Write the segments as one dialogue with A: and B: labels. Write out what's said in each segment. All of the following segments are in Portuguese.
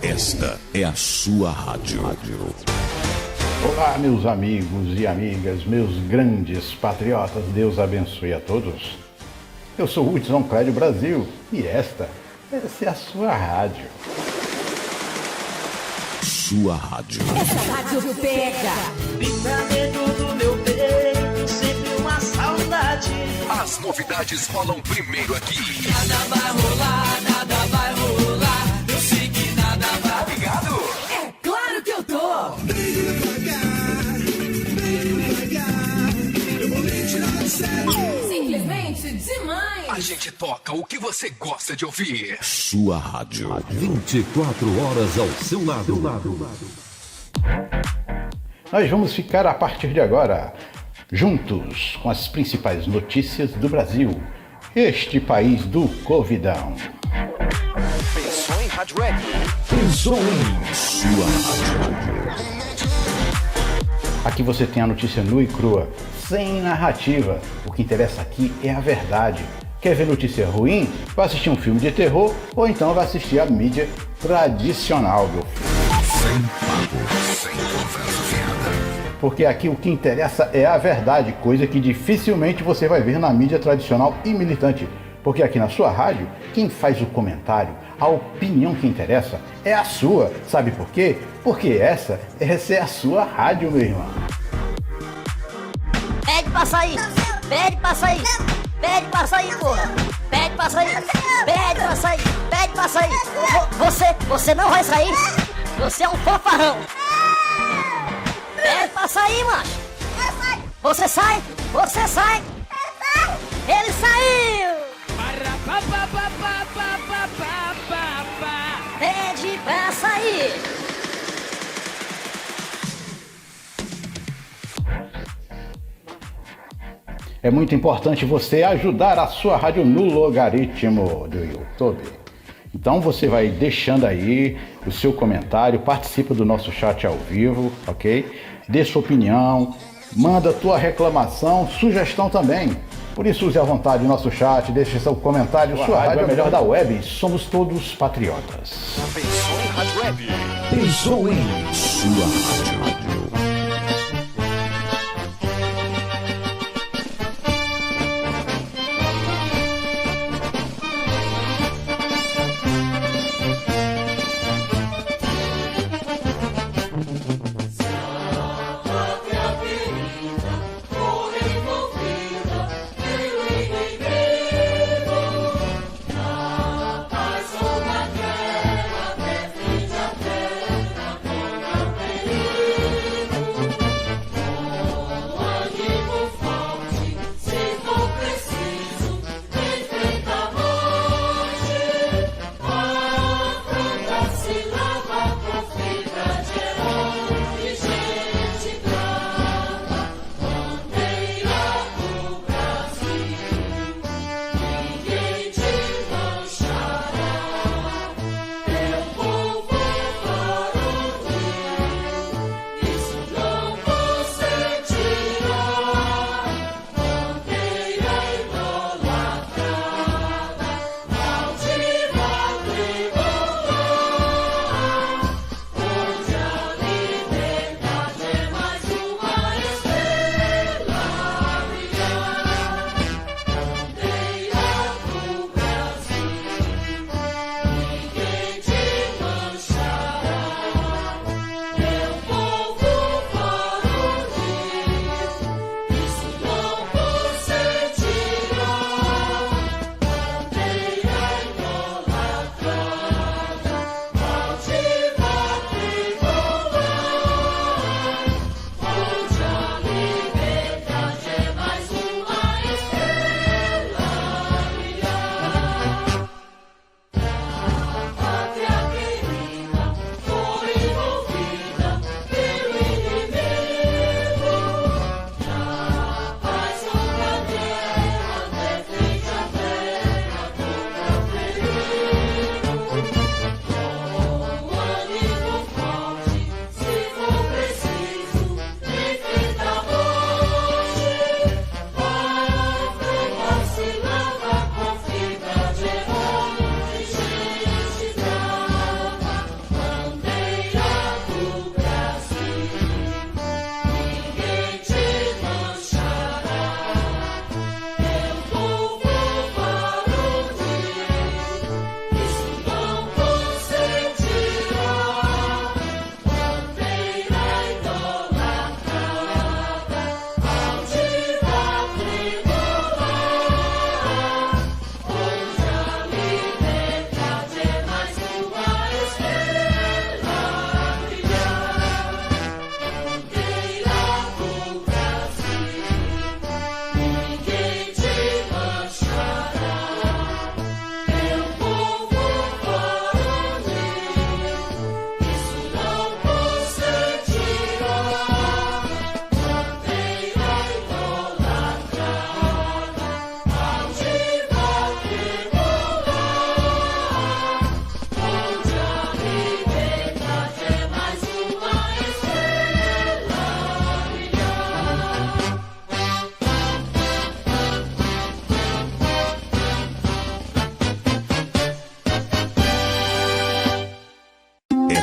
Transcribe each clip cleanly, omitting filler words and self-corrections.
A: Esta é a sua rádio.
B: Olá, meus amigos e amigas, meus grandes patriotas, Deus abençoe a todos. Eu sou o Hudson Clédio Brasil e essa é a sua rádio.
A: Sua rádio.
C: Essa rádio pega.
D: Fica dentro do meu peito, sempre uma saudade.
A: As novidades rolam primeiro aqui.
D: Nada vai rolar, nada vai rolar. Eu sei que nada vai.
A: Tá ligado?
C: É claro que eu tô.
D: Eu vou me tirar do sério.
C: Simplesmente demais.
A: A gente toca o que você gosta de ouvir. Sua rádio.
E: 24 horas ao seu lado.
B: Nós vamos ficar a partir de agora juntos com as principais notícias do Brasil, este país do Covidão.
A: Pensou em Rádio Web? Pensou em sua rádio.
B: Aqui você tem a notícia nua e crua, sem narrativa. O que interessa aqui é a verdade. Quer ver notícia ruim? Vai assistir um filme de terror ou então vai assistir a mídia tradicional, meu filho.
A: Sem papo, sem conversa fiada.
B: Porque aqui o que interessa é a verdade, coisa que dificilmente você vai ver na mídia tradicional e militante. Porque aqui na sua rádio, quem faz o comentário, a opinião que interessa é a sua. Sabe por quê? Porque essa é a sua rádio, meu irmão.
F: Pede pra sair! Pede pra sair! Pede pra sair, porra! Pede pra sair! Pede pra sair! Pede pra sair! Você não vai sair! Você é um fanfarrão! Pede pra sair, macho! Você sai! Você sai! Ele saiu! Pede pra sair!
B: É muito importante você ajudar a sua rádio no logaritmo do YouTube. Então você vai deixando aí o seu comentário, participa do nosso chat ao vivo, ok? Dê sua opinião, manda tua reclamação, sugestão também. Por isso use à vontade o nosso chat, deixe seu comentário, sua rádio é a melhor da web, somos todos patriotas.
A: Pensou em Rádio Web? Pensou em sua rádio.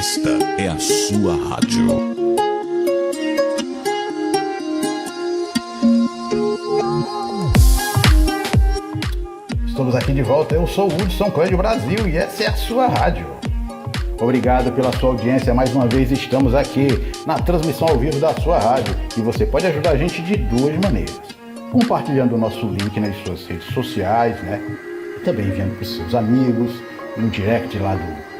A: Esta é a sua rádio.
B: Estamos aqui de volta, eu sou o Hudson Clédio Brasil e essa é a sua rádio. Obrigado pela sua audiência, mais uma vez estamos aqui na transmissão ao vivo da sua rádio e você pode ajudar a gente de duas maneiras. Compartilhando o nosso link nas suas redes sociais, né? E também enviando para os seus amigos, no direct lá do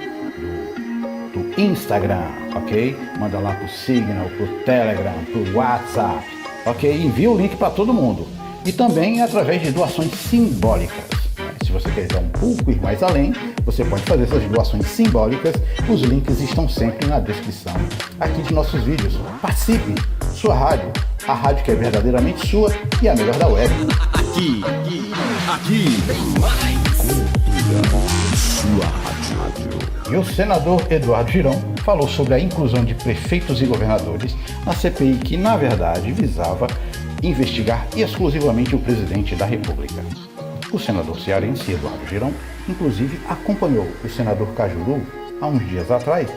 B: Instagram, ok? Manda lá pro Signal, pro Telegram, pro WhatsApp, ok? Envia o link para todo mundo. E também através de doações simbólicas. Se você quer ir um pouco ir mais além, você pode fazer essas doações simbólicas. Os links estão sempre na descrição aqui de nossos vídeos. Participe! Sua rádio, a rádio que é verdadeiramente sua e a melhor da web.
A: Aqui tem mais cultura, sua rádio.
B: E o senador Eduardo Girão falou sobre a inclusão de prefeitos e governadores na CPI que, na verdade, visava investigar exclusivamente o presidente da República. O senador cearense Eduardo Girão, inclusive, acompanhou o senador Cajuru há uns dias atrás,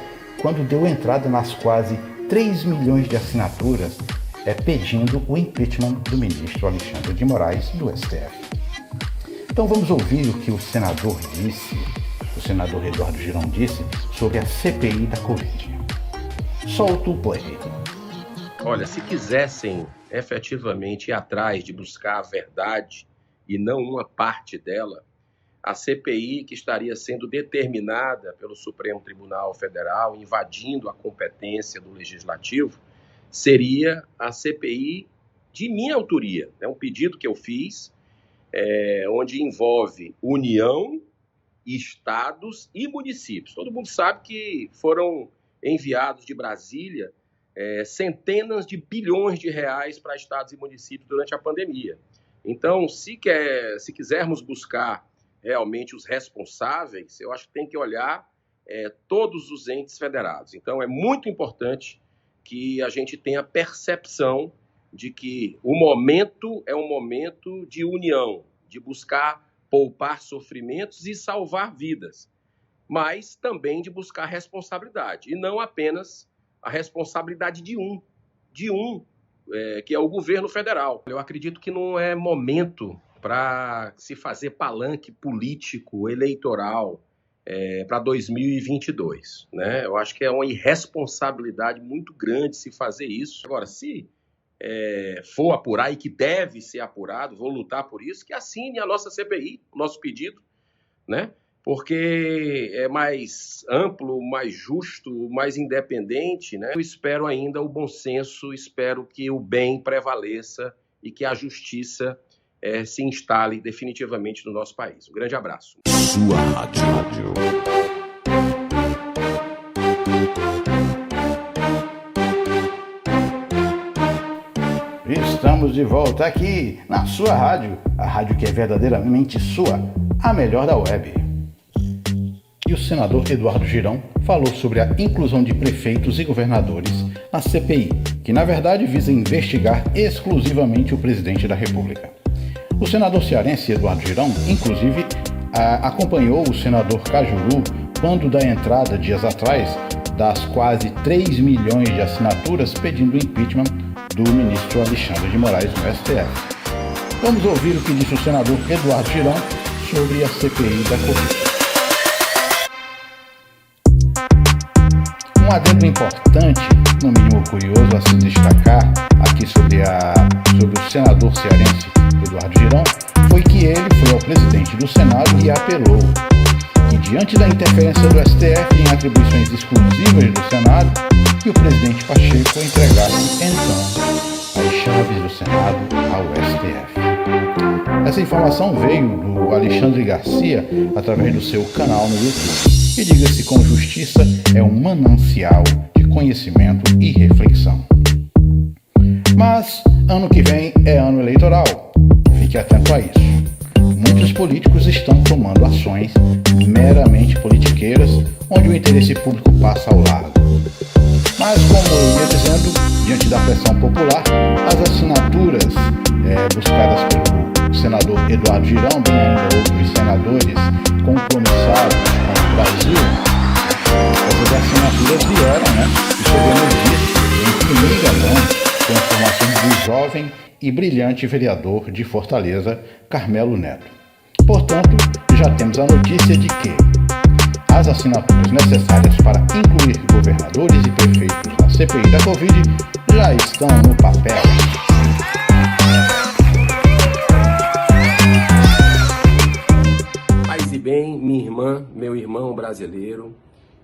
B: quando deu entrada nas quase 3 milhões de assinaturas pedindo o impeachment do ministro Alexandre de Moraes do STF. Então vamos ouvir o que o senador Eduardo Girão disse sobre a CPI da Covid. Solta o play.
G: Olha, se quisessem efetivamente ir atrás de buscar a verdade e não uma parte dela, a CPI que estaria sendo determinada pelo Supremo Tribunal Federal, invadindo a competência do Legislativo, seria a CPI de minha autoria. É um pedido que eu fiz, onde envolve União, estados e municípios. Todo mundo sabe que foram enviados de Brasília centenas de bilhões de reais para estados e municípios durante a pandemia. Então, se quisermos buscar realmente os responsáveis, eu acho que tem que olhar todos os entes federados. Então, é muito importante que a gente tenha percepção de que o momento é um momento de união, de buscar poupar sofrimentos e salvar vidas, mas também de buscar responsabilidade, e não apenas a responsabilidade de um, que é o governo federal. Eu acredito que não é momento para se fazer palanque político, eleitoral, para 2022. Né? Eu acho que é uma irresponsabilidade muito grande se fazer isso. Agora, se for apurar e que deve ser apurado, vou lutar por isso, que assine a nossa CPI, o nosso pedido, né? Porque é mais amplo, mais justo, mais independente, né? Eu espero ainda o bom senso, espero que o bem prevaleça e que a justiça se instale definitivamente no nosso país. Um grande abraço.
A: Sua rádio.
B: Estamos de volta aqui na sua rádio, a rádio que é verdadeiramente sua, a melhor da web. E o senador Eduardo Girão falou sobre a inclusão de prefeitos e governadores na CPI, que na verdade visa investigar exclusivamente o presidente da República. O senador cearense Eduardo Girão, inclusive, acompanhou o senador Cajuru quando da entrada, dias atrás, das quase 3 milhões de assinaturas pedindo o impeachment do ministro Alexandre de Moraes no STF. Vamos ouvir o que disse o senador Eduardo Girão sobre a CPI da Covid. Um adendo importante, no mínimo curioso, a se destacar aqui sobre o senador cearense Eduardo Girão, foi que ele foi ao presidente do Senado e apelou que, diante da interferência do STF em atribuições exclusivas do Senado, que o presidente Pacheco entregasse, então, as chaves do Senado ao STF. Essa informação veio do Alexandre Garcia, através do seu canal no YouTube. E diga-se com justiça, é um manancial de conhecimento e reflexão. Mas ano que vem é ano eleitoral. Fique atento a isso. Muitos políticos estão tomando ações meramente politiqueiras, onde o interesse público passa ao largo. Mas, como eu ia dizendo, diante da pressão popular, as assinaturas buscadas pelo senador Eduardo Girão, bem ainda outros senadores compromissados com o Brasil, essas assinaturas assinaturas vieram, né? E sabemos disso em primeira mão com a informação do jovem e brilhante vereador de Fortaleza, Carmelo Neto. Portanto, já temos a notícia de que as assinaturas necessárias para incluir governadores e prefeitos na CPI da Covid já estão no papel.
G: Paz e bem, minha irmã, meu irmão brasileiro,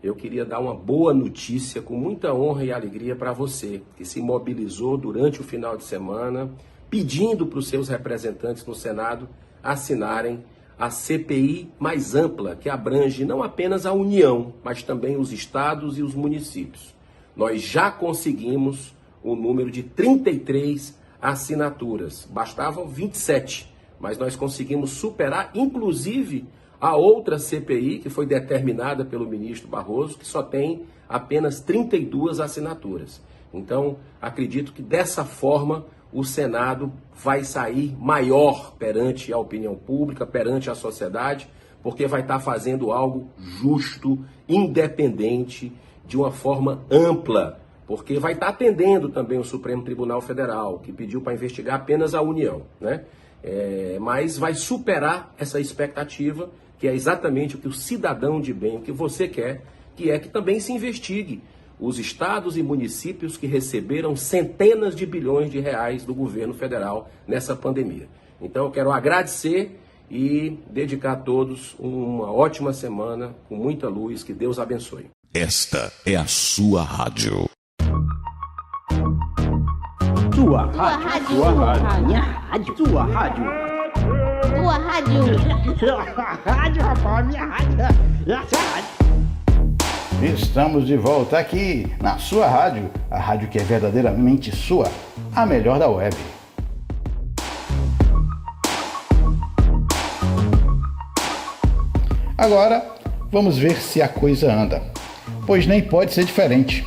G: eu queria dar uma boa notícia com muita honra e alegria para você, que se mobilizou durante o final de semana, pedindo para os seus representantes no Senado assinarem a CPI mais ampla, que abrange não apenas a União, mas também os estados e os municípios. Nós já conseguimos o número de 33 assinaturas. Bastavam 27, mas nós conseguimos superar, inclusive, a outra CPI, que foi determinada pelo ministro Barroso, que só tem apenas 32 assinaturas. Então, acredito que dessa forma o Senado vai sair maior perante a opinião pública, perante a sociedade, porque vai estar fazendo algo justo, independente, de uma forma ampla, porque vai estar atendendo também o Supremo Tribunal Federal, que pediu para investigar apenas a União, né? Mas vai superar essa expectativa, que é exatamente o que o cidadão de bem, o que você quer, que é que também se investigue os estados e municípios que receberam centenas de bilhões de reais do governo federal nessa pandemia. Então eu quero agradecer e dedicar a todos uma ótima semana, com muita luz, que Deus abençoe.
A: Esta é a sua rádio.
H: Sua rádio. Sua rádio. Minha rádio. Sua rádio.
F: Tua rádio.
H: Sua rádio, rapaz. Minha rádio. Essa rádio.
B: Estamos de volta aqui na sua rádio, a rádio que é verdadeiramente sua, a melhor da web. Agora, vamos ver se a coisa anda, pois nem pode ser diferente.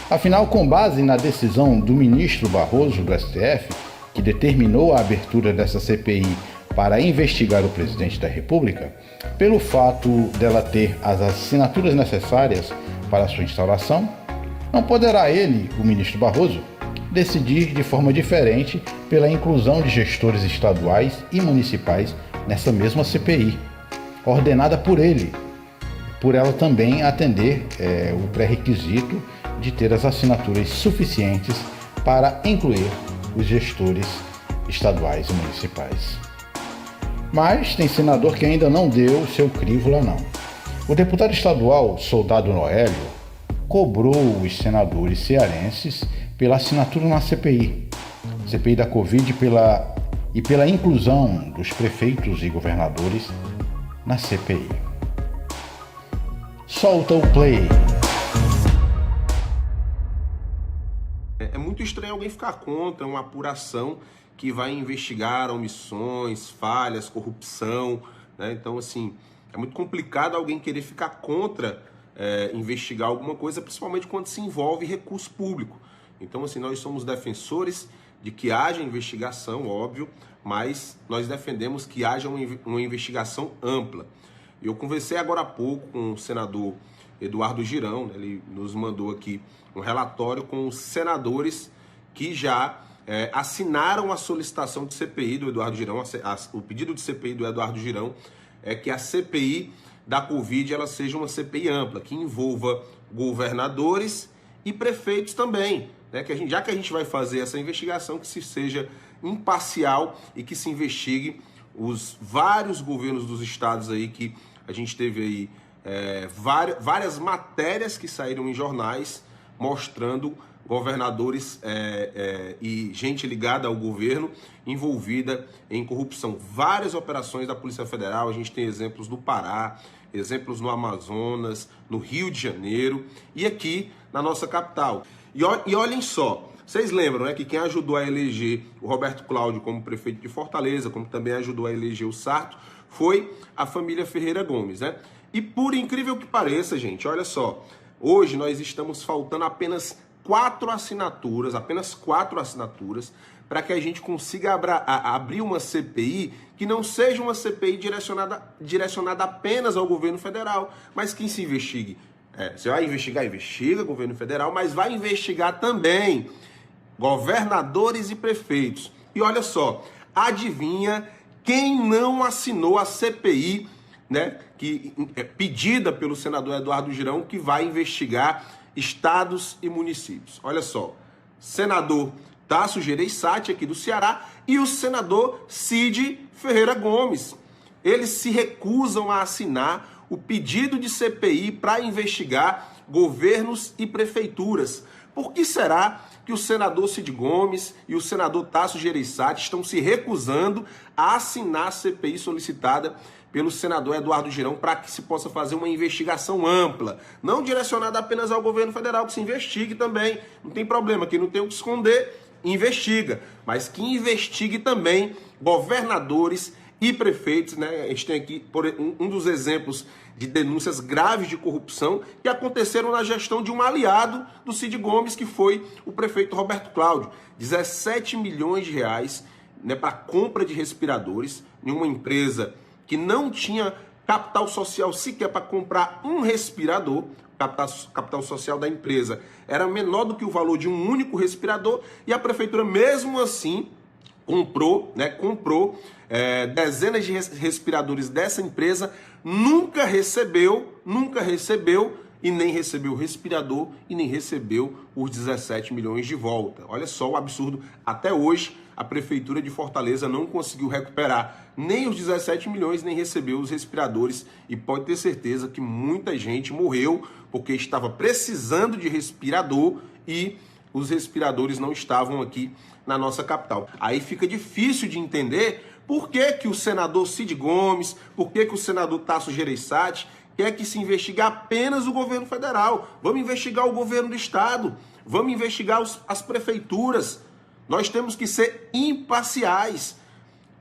B: Afinal, com base na decisão do ministro Barroso do STF, que determinou a abertura dessa CPI para investigar o presidente da República, pelo fato dela ter as assinaturas necessárias para sua instauração, não poderá ele, o ministro Barroso, decidir de forma diferente pela inclusão de gestores estaduais e municipais nessa mesma CPI, ordenada por ele, por ela também atender o pré-requisito de ter as assinaturas suficientes para incluir os gestores estaduais e municipais. Mas tem senador que ainda não deu seu crivo lá não. O deputado estadual Soldado Noélio cobrou os senadores cearenses pela assinatura na CPI da Covid e pela inclusão dos prefeitos e governadores na CPI. Solta o play.
I: É muito estranho alguém ficar contra uma apuração que vai investigar omissões, falhas, corrupção, né? Então, assim, é muito complicado alguém querer ficar contra investigar alguma coisa, principalmente quando se envolve recurso público. Então, assim, nós somos defensores de que haja investigação, óbvio, mas nós defendemos que haja uma investigação ampla. Eu conversei agora há pouco com o senador Eduardo Girão, né? Ele nos mandou aqui um relatório com os senadores que já assinaram a solicitação de CPI do Eduardo Girão. O pedido de CPI do Eduardo Girão é que a CPI da Covid ela seja uma CPI ampla, que envolva governadores e prefeitos também, né? Já que a gente vai fazer essa investigação, que se seja imparcial e que se investigue os vários governos dos estados aí, que a gente teve aí várias matérias que saíram em jornais mostrando governadores e gente ligada ao governo envolvida em corrupção. Várias operações da Polícia Federal, a gente tem exemplos do Pará, exemplos no Amazonas, no Rio de Janeiro e aqui na nossa capital. E olhem só, vocês lembram, né, que quem ajudou a eleger o Roberto Cláudio como prefeito de Fortaleza, como também ajudou a eleger o Sarto, foi a família Ferreira Gomes, né? E por incrível que pareça, gente, olha só, hoje nós estamos faltando apenas 4 assinaturas para que a gente consiga abrir uma CPI que não seja uma CPI direcionada apenas ao governo federal, mas que se investigue Você vai investigar, investiga, governo federal, mas vai investigar também governadores e prefeitos. E olha só, adivinha quem não assinou a CPI, né, que é pedida pelo senador Eduardo Girão, que vai investigar estados e municípios. Olha só, senador Tasso Gereissati, aqui do Ceará, e o senador Cid Ferreira Gomes. Eles se recusam a assinar o pedido de CPI para investigar governos e prefeituras. Por que será que o senador Cid Gomes e o senador Tasso Gereissati estão se recusando a assinar a CPI solicitada pelo senador Eduardo Girão para que se possa fazer uma investigação ampla, não direcionada apenas ao governo federal, que se investigue também, não tem problema, quem não tem o que esconder, investiga, mas que investigue também governadores e prefeitos, né? A gente tem aqui um dos exemplos de denúncias graves de corrupção que aconteceram na gestão de um aliado do Cid Gomes, que foi o prefeito Roberto Cláudio. 17 milhões de reais, né, para compra de respiradores em uma empresa que não tinha capital social sequer para comprar um respirador. Capital social da empresa era menor do que o valor de um único respirador, e a prefeitura mesmo assim comprou dezenas de respiradores dessa empresa, nunca recebeu e nem recebeu o respirador e nem recebeu os 17 milhões de volta. Olha só o absurdo. Até hoje, a Prefeitura de Fortaleza não conseguiu recuperar nem os 17 milhões, nem recebeu os respiradores. E pode ter certeza que muita gente morreu porque estava precisando de respirador e os respiradores não estavam aqui na nossa capital. Aí fica difícil de entender por que o senador Cid Gomes, por que o senador Tasso Gereissati quer que se investigue apenas o governo federal. Vamos investigar o governo do estado, vamos investigar as prefeituras. Nós temos que ser imparciais.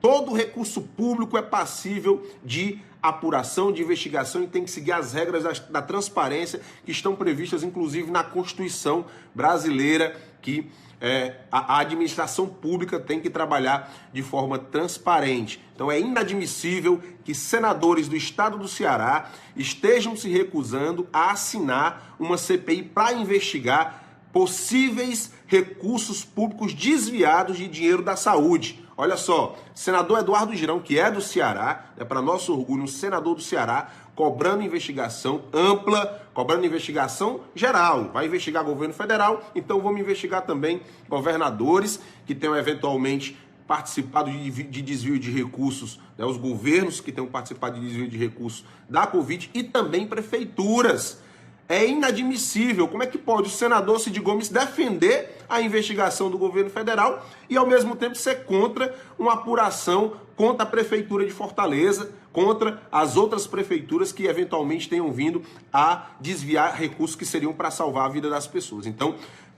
I: Todo recurso público é passível de apuração, de investigação, e tem que seguir as regras da transparência que estão previstas, inclusive, na Constituição brasileira, que a administração pública tem que trabalhar de forma transparente. Então é inadmissível que senadores do estado do Ceará estejam se recusando a assinar uma CPI para investigar possíveis recursos públicos desviados de dinheiro da saúde. Olha só, senador Eduardo Girão, que é do Ceará, é para nosso orgulho, um senador do Ceará, cobrando investigação ampla, cobrando investigação geral. Vai investigar governo federal, então vamos investigar também governadores que tenham eventualmente participado de desvio de recursos, né, os governos que tenham participado de desvio de recursos da Covid, e também prefeituras. É inadmissível. Como é que pode o senador Cid Gomes defender a investigação do governo federal e, ao mesmo tempo, ser contra uma apuração contra a Prefeitura de Fortaleza, contra as outras prefeituras que, eventualmente, tenham vindo a desviar recursos que seriam para salvar a vida das pessoas? Então,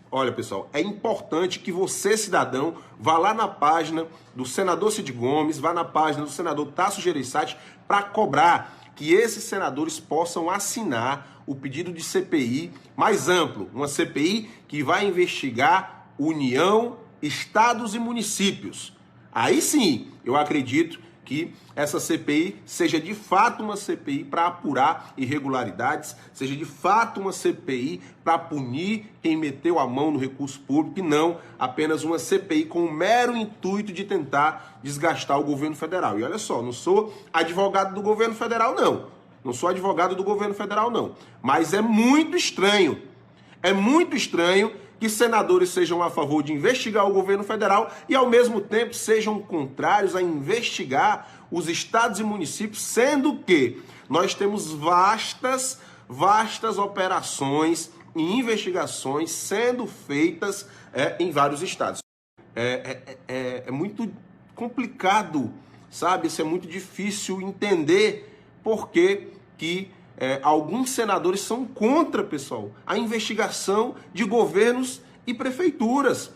I: olha, pessoal, é importante que você, cidadão, vá lá na página do senador Cid Gomes, vá na página do senador Tasso Gereissati para cobrar que esses senadores possam assinar o pedido de CPI mais amplo, uma CPI que vai investigar União, estados e municípios. Aí sim, eu acredito que essa CPI seja de fato uma CPI para apurar irregularidades, seja de fato uma CPI para punir quem meteu a mão no recurso público, e não apenas uma CPI com o mero intuito de tentar desgastar o governo federal. E olha só, não sou advogado do governo federal, não. Não sou advogado do governo federal, não. Mas é muito estranho que senadores sejam a favor de investigar o governo federal e, ao mesmo tempo, sejam contrários a investigar os estados e municípios, sendo que nós temos vastas operações e investigações sendo feitas em vários estados. É muito complicado, sabe? Isso é muito difícil entender por que alguns senadores são contra, pessoal, a investigação de governos e prefeituras.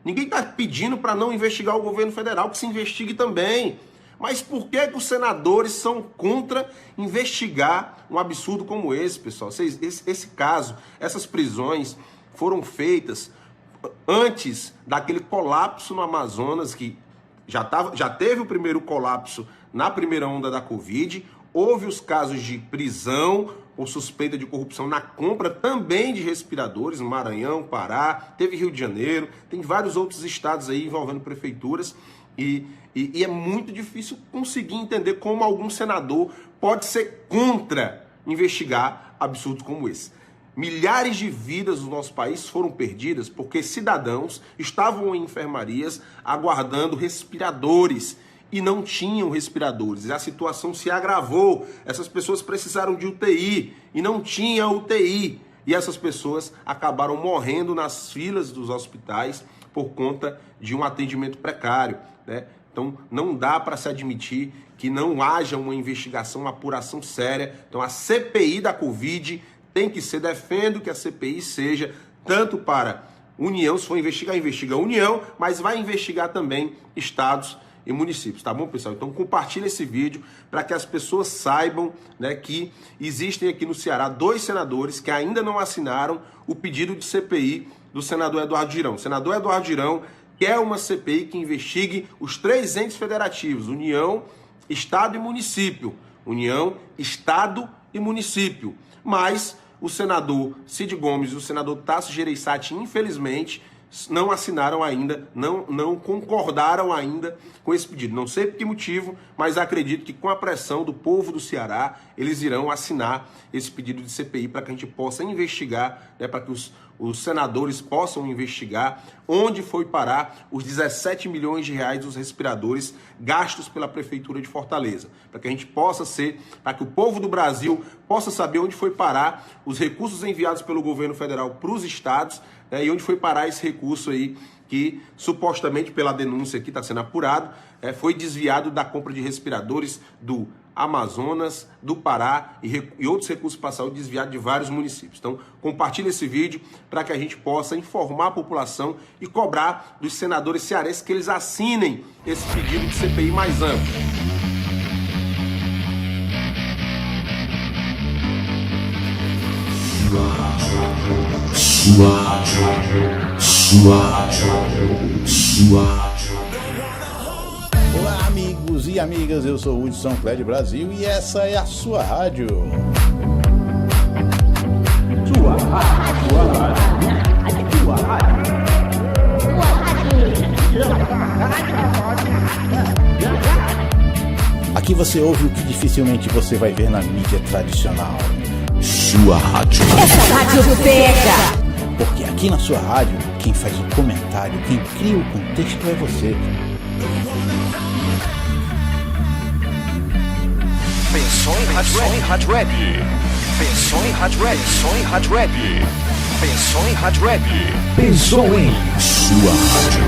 I: Ninguém está pedindo para não investigar o governo federal, que se investigue também. Mas por que os senadores são contra investigar um absurdo como esse, pessoal? Esse caso, essas prisões foram feitas antes daquele colapso no Amazonas, que já teve o primeiro colapso na primeira onda da Covid. Houve os casos de prisão, por suspeita de corrupção na compra também de respiradores, no Maranhão, Pará, teve Rio de Janeiro, tem vários outros estados aí envolvendo prefeituras, e é muito difícil conseguir entender como algum senador pode ser contra investigar absurdos como esse. Milhares de vidas no nosso país foram perdidas porque cidadãos estavam em enfermarias aguardando respiradores e não tinham respiradores. E a situação se agravou. Essas pessoas precisaram de UTI e não tinha UTI. E essas pessoas acabaram morrendo nas filas dos hospitais por conta de um atendimento precário, né? Então, não dá para se admitir que não haja uma investigação, uma apuração séria. Então, a CPI da Covid tem que ser, defendo que a CPI seja tanto para União, se for investigar, investiga a União, mas vai investigar também estados e municípios, tá bom, pessoal? Então compartilha esse vídeo para que as pessoas saibam, né, que existem aqui no Ceará 2 senadores que ainda não assinaram o pedido de CPI do senador Eduardo Girão. O senador Eduardo Girão quer uma CPI que investigue os 3 entes federativos, União, Estado e Município. União, Estado e Município. Mas o senador Cid Gomes e o senador Tasso Gereissati, infelizmente, não assinaram ainda, não concordaram ainda com esse pedido. Não sei por que motivo, mas acredito que com a pressão do povo do Ceará, eles irão assinar esse pedido de CPI para que a gente possa investigar, né, para que os senadores possam investigar onde foi parar os 17 milhões de reais dos respiradores gastos pela Prefeitura de Fortaleza. Para que a gente possa para que o povo do Brasil possa saber onde foi parar os recursos enviados pelo governo federal para os estados, né, e onde foi parar esse recurso aí que supostamente, pela denúncia que está sendo apurado, foi desviado da compra de respiradores do Amazonas, do Pará e outros recursos passados desviados de vários municípios. Então, compartilhe esse vídeo para que a gente possa informar a população e cobrar dos senadores cearenses que eles assinem esse pedido de CPI mais amplo.
B: Olá, amigos e amigas, eu sou o Hudson Clédio Brasil e essa é a sua rádio.
H: Sua rádio. Sua rádio.
B: Aqui você ouve o que dificilmente você vai ver na mídia tradicional. Sua rádio.
C: Essa rádio pega!
B: Porque aqui na sua rádio, quem faz o comentário, quem cria o contexto é você.
A: Pensou em rádio web? Pensou em rádio web? Pensou em rádio web? Pensou em rádio web? Pensou em sua rádio.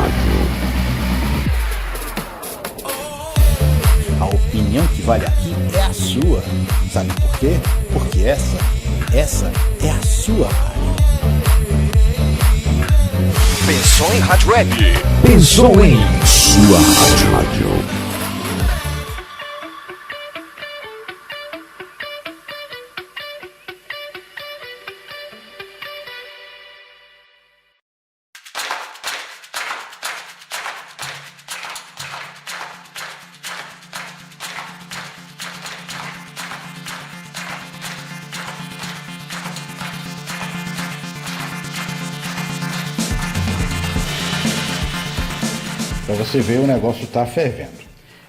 B: A opinião que vale aqui é a sua. Sabe por quê? Porque essa é a sua rádio.
A: Pensou em rádio web? Pensou em sua rádio.
B: Para você ver, o negócio está fervendo.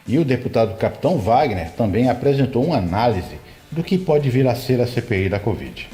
B: E o deputado Capitão Wagner também apresentou uma análise do que pode vir a ser a CPI da Covid.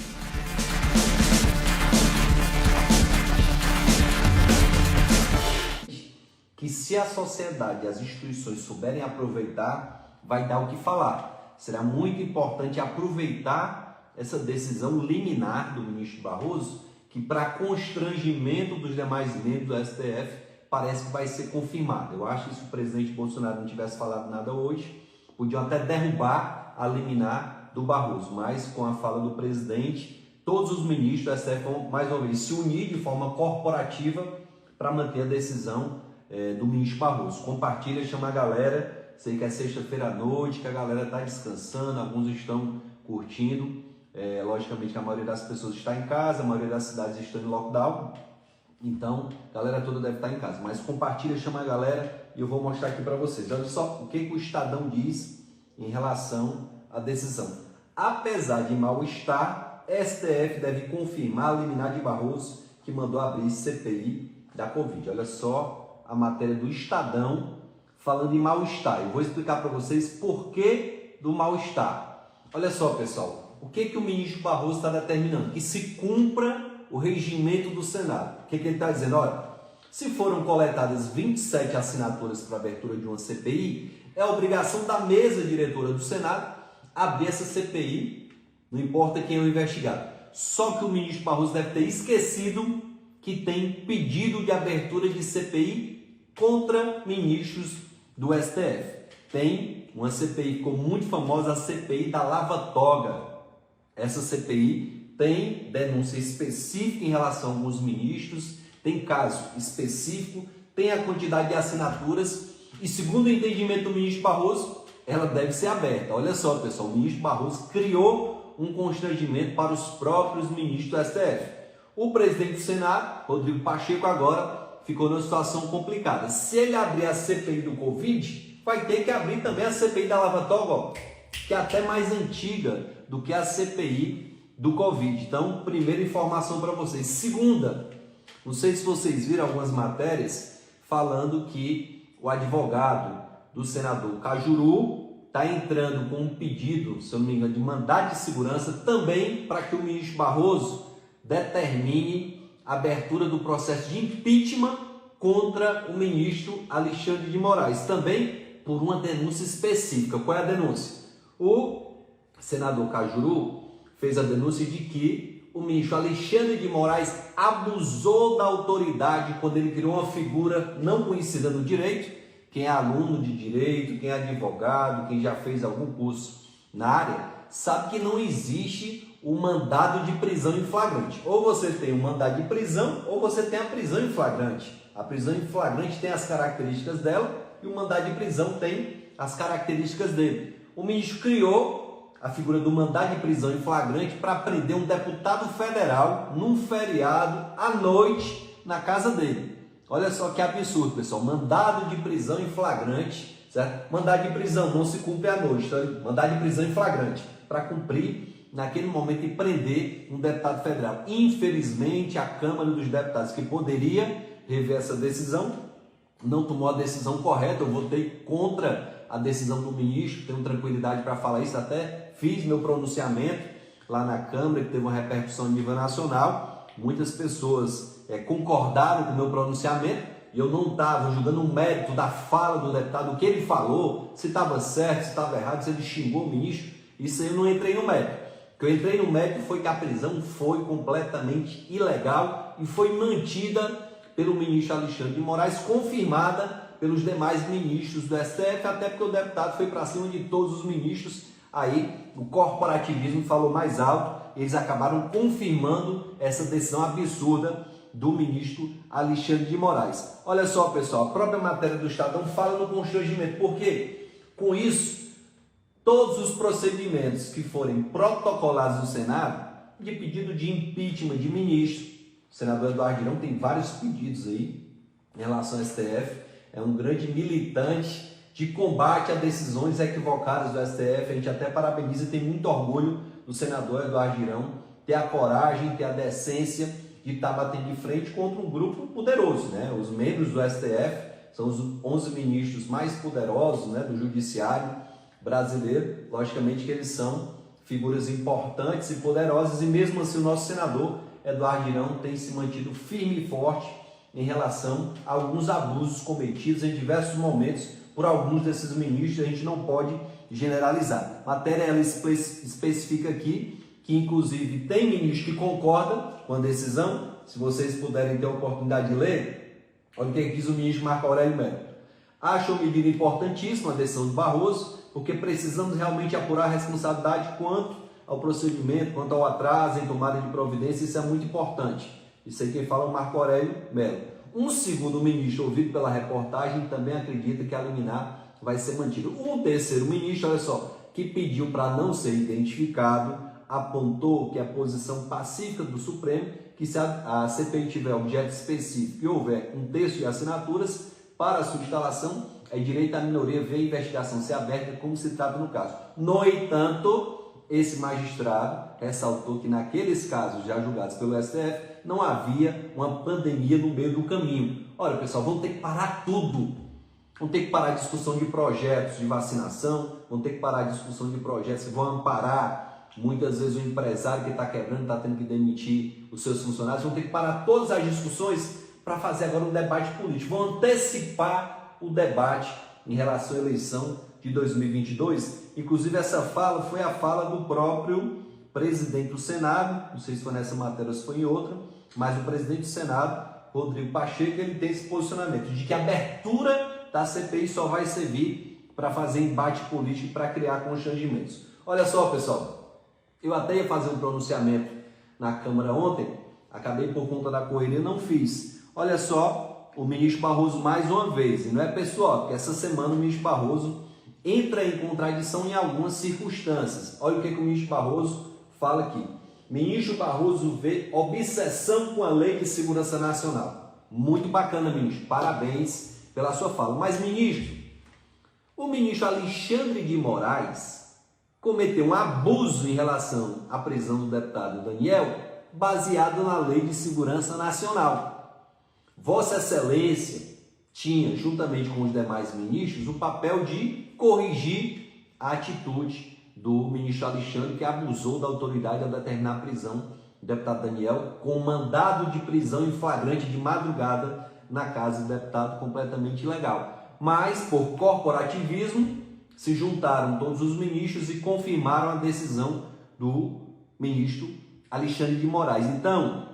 J: Que se a sociedade e as instituições souberem aproveitar, vai dar o que falar. Será muito importante aproveitar essa decisão liminar do ministro Barroso, que para constrangimento dos demais membros do STF, parece que vai ser confirmado. Eu acho que se o presidente Bolsonaro não tivesse falado nada hoje, podiam até derrubar a liminar do Barroso, mas com a fala do presidente, todos os ministros do STF vão mais uma vez se unir de forma corporativa para manter a decisão do ministro Barroso. Compartilha, chama a galera. Sei que é sexta-feira à noite, que a galera está descansando, alguns estão curtindo. Logicamente que a maioria das pessoas está em casa, a maioria das cidades estão em lockdown. Então, a galera toda deve estar em casa. Mas compartilha, chama a galera e eu vou mostrar aqui para vocês. Olha só o que o Estadão diz em relação à decisão. Apesar de mal-estar, STF deve confirmar a liminar de Barroso que mandou abrir CPI da Covid. Olha só a matéria do Estadão falando em mal-estar. Eu vou explicar para vocês por que do mal-estar. Olha só, pessoal, o que o ministro Barroso está determinando? Que se cumpra o regimento do Senado. O que ele está dizendo? Olha, se foram coletadas 27 assinaturas para a abertura de uma CPI, é obrigação da mesa diretora do Senado abrir essa CPI, não importa quem é o investigado. Só que o ministro Barroso deve ter esquecido que tem pedido de abertura de CPI contra ministros do STF. Tem uma CPI que ficou muito famosa, a CPI da Lava Toga. Essa CPI tem denúncia específica em relação a alguns ministros, tem caso específico, tem a quantidade de assinaturas e, segundo o entendimento do ministro Barroso, ela deve ser aberta. Olha só, pessoal, o ministro Barroso criou um constrangimento para os próprios ministros do STF. O presidente do Senado, Rodrigo Pacheco, agora ficou numa situação complicada. Se ele abrir a CPI do Covid, vai ter que abrir também a CPI da Lava Toga, que é até mais antiga do que a CPI do Covid. Então, primeira informação para vocês. Segunda, não sei se vocês viram algumas matérias falando que o advogado do senador Cajuru está entrando com um pedido, se eu não me engano, de mandado de segurança também para que o ministro Barroso determine a abertura do processo de impeachment contra o ministro Alexandre de Moraes, também por uma denúncia específica. Qual é a denúncia? O senador Cajuru fez a denúncia de que o ministro Alexandre de Moraes abusou da autoridade quando ele criou uma figura não conhecida no direito. Quem é aluno de direito, quem é advogado, quem já fez algum curso na área, sabe que não existe o mandado de prisão em flagrante. Ou você tem um mandado de prisão, ou você tem a prisão em flagrante. A prisão em flagrante tem as características dela e o mandado de prisão tem as características dele. O ministro criou a figura do mandado de prisão em flagrante para prender um deputado federal num feriado à noite na casa dele. Olha só que absurdo, pessoal. Mandado de prisão em flagrante, certo? Mandado de prisão não se cumpre à noite, tá? Mandado de prisão em flagrante para cumprir naquele momento e prender um deputado federal. Infelizmente, a Câmara dos Deputados, que poderia rever essa decisão, não tomou a decisão correta. Eu votei contra a decisão do ministro, tenho tranquilidade para falar isso, até fiz meu pronunciamento lá na Câmara, que teve uma repercussão a nível nacional. Muitas pessoas concordaram com o meu pronunciamento e eu não estava julgando o mérito da fala do deputado, o que ele falou, se estava certo, se estava errado, se ele xingou o ministro. Isso aí eu não entrei no mérito. O que eu entrei no mérito foi que a prisão foi completamente ilegal e foi mantida pelo ministro Alexandre de Moraes, confirmada pelos demais ministros do STF, até porque o deputado foi para cima de todos os ministros. Aí o corporativismo falou mais alto, eles acabaram confirmando essa decisão absurda do ministro Alexandre de Moraes. Olha só, pessoal, a própria matéria do Estadão fala no constrangimento, porque com isso, todos os procedimentos que forem protocolados no Senado, de pedido de impeachment de ministro, o senador Eduardo Girão tem vários pedidos aí em relação ao STF, é um grande militante de combate a decisões equivocadas do STF. A gente até parabeniza e tem muito orgulho do senador Eduardo Girão ter a coragem, ter a decência de estar batendo de frente contra um grupo poderoso, né? Os membros do STF são os 11 ministros mais poderosos, né, do judiciário brasileiro. Logicamente que eles são figuras importantes e poderosas, e mesmo assim o nosso senador Eduardo Girão tem se mantido firme e forte em relação a alguns abusos cometidos em diversos momentos por alguns desses ministros. A gente não pode generalizar. A matéria ela especifica aqui que inclusive tem ministro que concorda com a decisão. Se vocês puderem ter a oportunidade de ler, olha o que diz o ministro Marco Aurélio Mello. Acho uma medida importantíssima a decisão do Barroso, porque precisamos realmente apurar a responsabilidade quanto ao procedimento, quanto ao atraso em tomada de providência. Isso é muito importante. Isso aí quem fala é o Marco Aurélio Mello. Um segundo ministro, ouvido pela reportagem, também acredita que a liminar vai ser mantida. Um terceiro ministro, olha só, que pediu para não ser identificado, apontou que a posição pacífica do Supremo, que se a CPI tiver objeto específico e houver um terço de assinaturas para a sua instalação, é direito à minoria ver a investigação ser aberta, como se trata no caso. No entanto, Esse magistrado ressaltou que naqueles casos já julgados pelo STF não havia uma pandemia no meio do caminho. Olha, pessoal, vão ter que parar tudo. Vão ter que parar a discussão de projetos de vacinação, vão ter que parar a discussão de projetos que vão amparar muitas vezes o empresário que está quebrando, está tendo que demitir os seus funcionários. Vão ter que parar todas as discussões para fazer agora um debate político. Vão antecipar o debate em relação à eleição de 2022. Inclusive, essa fala foi a fala do próprio presidente do Senado, não sei se foi nessa matéria ou se foi em outra, mas o presidente do Senado, Rodrigo Pacheco, ele tem esse posicionamento de que a abertura da CPI só vai servir para fazer embate político e para criar constrangimentos. Olha só, pessoal, eu até ia fazer um pronunciamento na Câmara ontem, acabei por conta da correria, não fiz. Olha só, o ministro Barroso mais uma vez, e não é pessoal, porque essa semana o ministro Barroso entra em contradição em algumas circunstâncias. Olha o que o ministro Barroso fala aqui. Ministro Barroso vê obsessão com a Lei de Segurança Nacional. Muito bacana, ministro. Parabéns pela sua fala. Mas, ministro, o ministro Alexandre de Moraes cometeu um abuso em relação à prisão do deputado Daniel, baseado na Lei de Segurança Nacional. Vossa Excelência tinha, juntamente com os demais ministros, o papel de corrigir a atitude do ministro Alexandre, que abusou da autoridade ao determinar a prisão do deputado Daniel, com mandado de prisão em flagrante de madrugada na casa do deputado, completamente ilegal. Mas, por corporativismo, se juntaram todos os ministros e confirmaram a decisão do ministro Alexandre de Moraes. Então,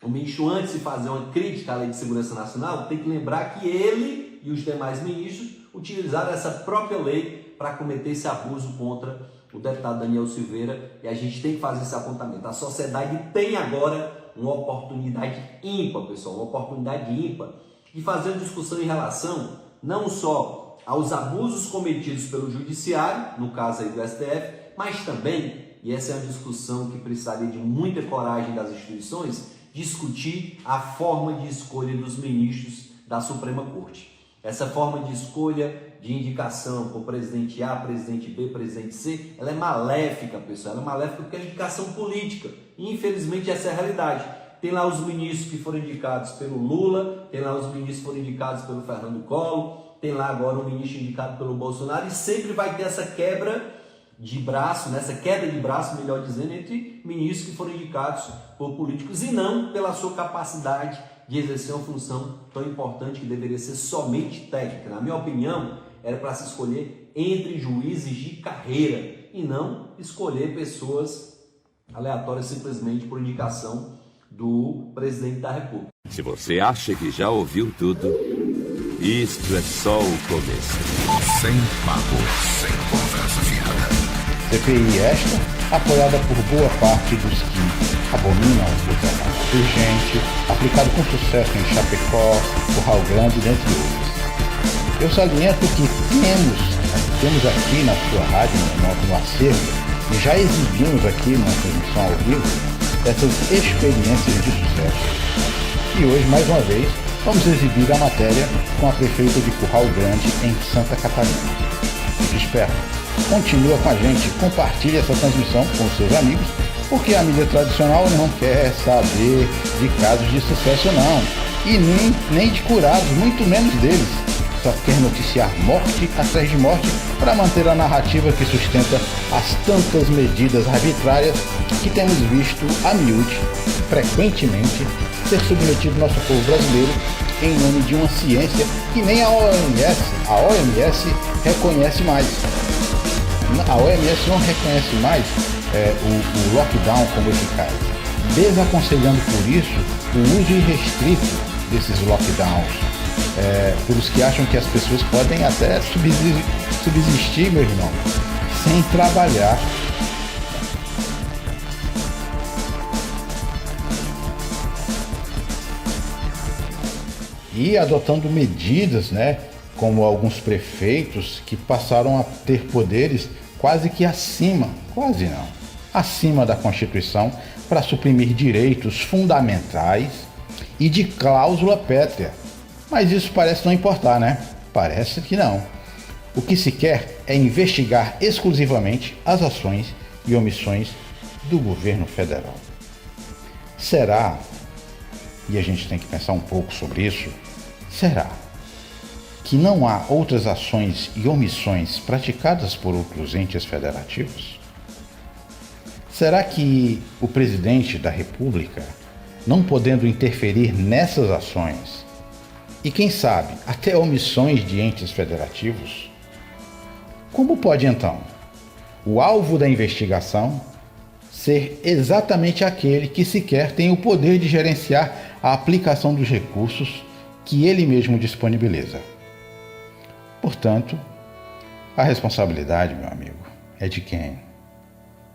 J: o ministro, antes de fazer uma crítica à Lei de Segurança Nacional, tem que lembrar que ele e os demais ministros utilizaram essa própria lei para cometer esse abuso contra o deputado Daniel Silveira, e a gente tem que fazer esse apontamento. A sociedade tem agora uma oportunidade ímpar, pessoal, uma oportunidade ímpar de fazer uma discussão em relação não só aos abusos cometidos pelo judiciário, no caso aí do STF, mas também, e essa é uma discussão que precisaria de muita coragem das instituições, discutir a forma de escolha dos ministros da Suprema Corte. Essa forma de escolha de indicação com presidente A, presidente B, presidente C, ela é maléfica, pessoal. Ela é maléfica porque é indicação política. E, infelizmente, essa é a realidade. Tem lá os ministros que foram indicados pelo Lula, tem lá os ministros que foram indicados pelo Fernando Collor, tem lá agora um ministro indicado pelo Bolsonaro, e sempre vai ter essa quebra de braço, nessa queda de braço, melhor dizendo, entre ministros que foram indicados por políticos e não pela sua capacidade de exercer uma função tão importante que deveria ser somente técnica. Na minha opinião, era para se escolher entre juízes de carreira e não escolher pessoas aleatórias simplesmente por indicação do presidente da República.
E: Se você acha que já ouviu tudo, isto é só o começo. Sem papo, sem conversa fiada.
B: CPI esta, apoiada por boa parte dos que abominam o trabalho urgente, aplicado com sucesso em Chapecó, Curral Grande, dentre outros. Eu saliento que temos aqui na sua rádio, no acervo, e já exibimos aqui numa transmissão ao vivo, essas experiências de sucesso. E hoje, mais uma vez, vamos exibir a matéria com a prefeita de Curral Grande, em Santa Catarina. Fique esperto. Continua com a gente, compartilhe essa transmissão com seus amigos, porque a mídia tradicional não quer saber de casos de sucesso não, e nem de curados, muito menos deles. Só quer noticiar morte atrás de morte para manter a narrativa que sustenta as tantas medidas arbitrárias que temos visto a miúde, frequentemente, ser submetido nosso povo brasileiro em nome de uma ciência que nem a OMS reconhece mais. A OMS não reconhece mais o lockdown como eficaz, desaconselhando por isso o uso irrestrito desses lockdowns, pelos que acham que as pessoas podem até subsistir, meu irmão, sem trabalhar. E adotando medidas, como alguns prefeitos que passaram a ter poderes quase acima da Constituição, para suprimir direitos fundamentais e de cláusula pétrea. Mas isso parece não importar, Parece que não. O que se quer é investigar exclusivamente as ações e omissões do governo federal. Será, e a gente tem que pensar um pouco sobre isso, será que não há outras ações e omissões praticadas por outros entes federativos? Será que o presidente da República, não podendo interferir nessas ações, e quem sabe até omissões de entes federativos, como pode então o alvo da investigação ser exatamente aquele que sequer tem o poder de gerenciar a aplicação dos recursos que ele mesmo disponibiliza? Portanto, a responsabilidade, meu amigo, é de quem?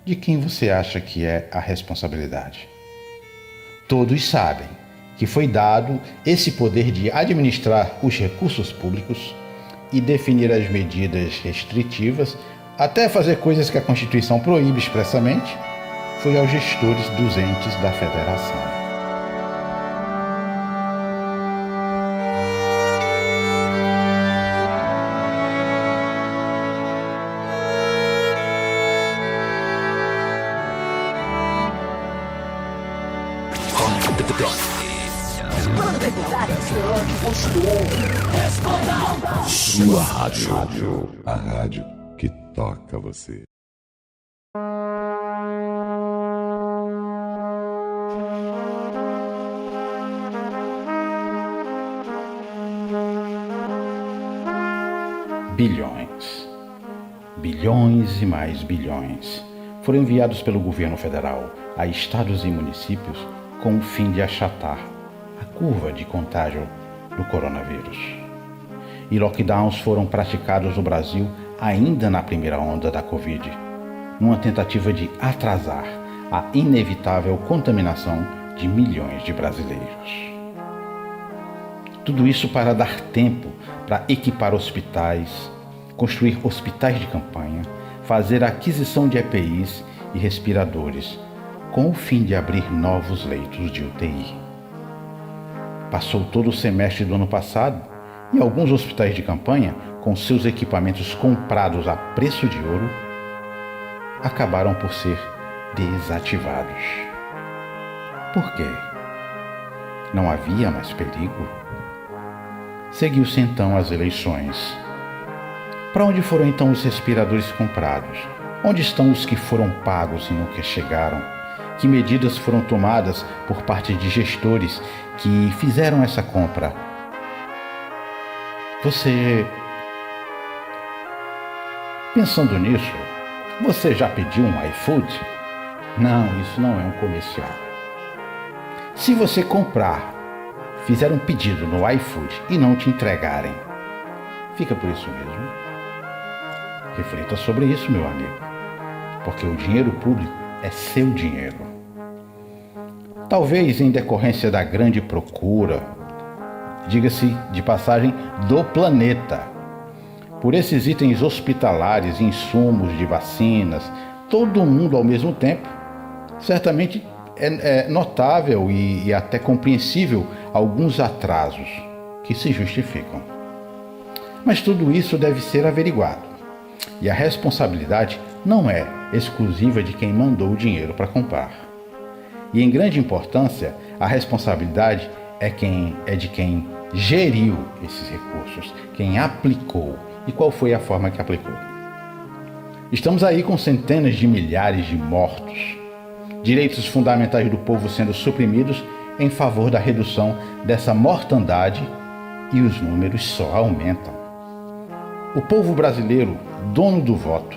B: De quem você acha que é a responsabilidade? Todos sabem que foi dado esse poder de administrar os recursos públicos e definir as medidas restritivas, até fazer coisas que a Constituição proíbe expressamente, foi aos gestores dos entes da federação.
E: Sua rádio. A rádio que toca você.
B: Bilhões. Bilhões e mais bilhões foram enviados pelo governo federal a estados e municípios com o fim de achatar a curva de contágio do coronavírus. E lockdowns foram praticados no Brasil ainda na primeira onda da Covid, numa tentativa de atrasar a inevitável contaminação de milhões de brasileiros. Tudo isso para dar tempo para equipar hospitais, construir hospitais de campanha, fazer a aquisição de EPIs e respiradores, com o fim de abrir novos leitos de UTI. Passou todo o semestre do ano passado e alguns hospitais de campanha, com seus equipamentos comprados a preço de ouro, acabaram por ser desativados. Por quê? Não havia mais perigo? Seguiu-se então as eleições. Para onde foram então os respiradores comprados? Onde estão os que foram pagos e nunca chegaram? Que medidas foram tomadas por parte de gestores que fizeram essa compra? Você, pensando nisso, você já pediu um iFood? Não, isso não é um comercial. Se você comprar, fizer um pedido no iFood e não te entregarem, fica por isso mesmo. Reflita sobre isso, meu amigo, porque o dinheiro público é seu dinheiro. Talvez em decorrência da grande procura, diga-se de passagem, do planeta, por esses itens hospitalares, insumos de vacinas, todo mundo ao mesmo tempo, certamente é notável e até compreensível alguns atrasos que se justificam. Mas tudo isso deve ser averiguado. E a responsabilidade não é exclusiva de quem mandou o dinheiro para comprar. E em grande importância, a responsabilidade é de quem geriu esses recursos, quem aplicou e qual foi a forma que aplicou. Estamos aí com centenas de milhares de mortos, direitos fundamentais do povo sendo suprimidos em favor da redução dessa mortandade, e os números só aumentam. O povo brasileiro, dono do voto,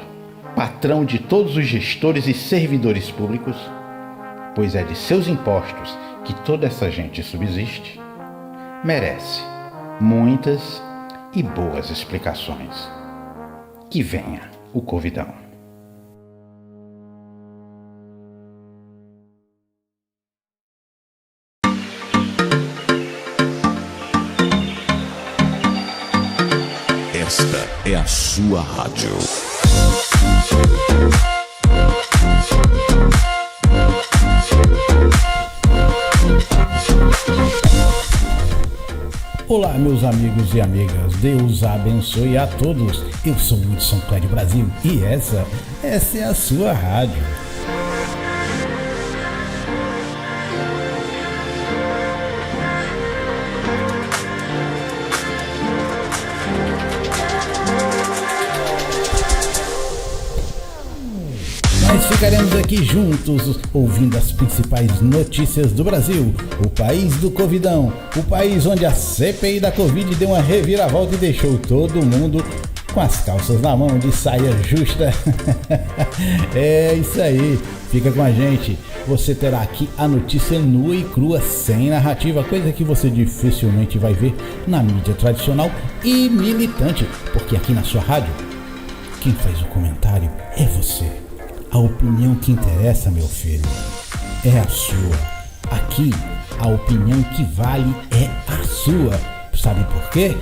B: patrão de todos os gestores e servidores públicos, pois é de seus impostos que toda essa gente subsiste, merece muitas e boas explicações. Que venha o Covidão.
E: Esta é a sua rádio.
B: Olá, meus amigos e amigas, Deus abençoe a todos. Eu sou o Hudson Clédio Brasil e essa é a sua rádio. Nós ficaremos aqui juntos, ouvindo as principais notícias do Brasil, o país do Covidão, o país onde a CPI da Covid deu uma reviravolta e deixou todo mundo com as calças na mão de saia justa. É isso aí, fica com a gente. Você terá aqui a notícia nua e crua, sem narrativa, coisa que você dificilmente vai ver na mídia tradicional e militante, porque aqui na sua rádio, quem faz o comentário é você. A opinião que interessa, meu filho, é a sua. Aqui, a opinião que vale é a sua. Sabe por quê?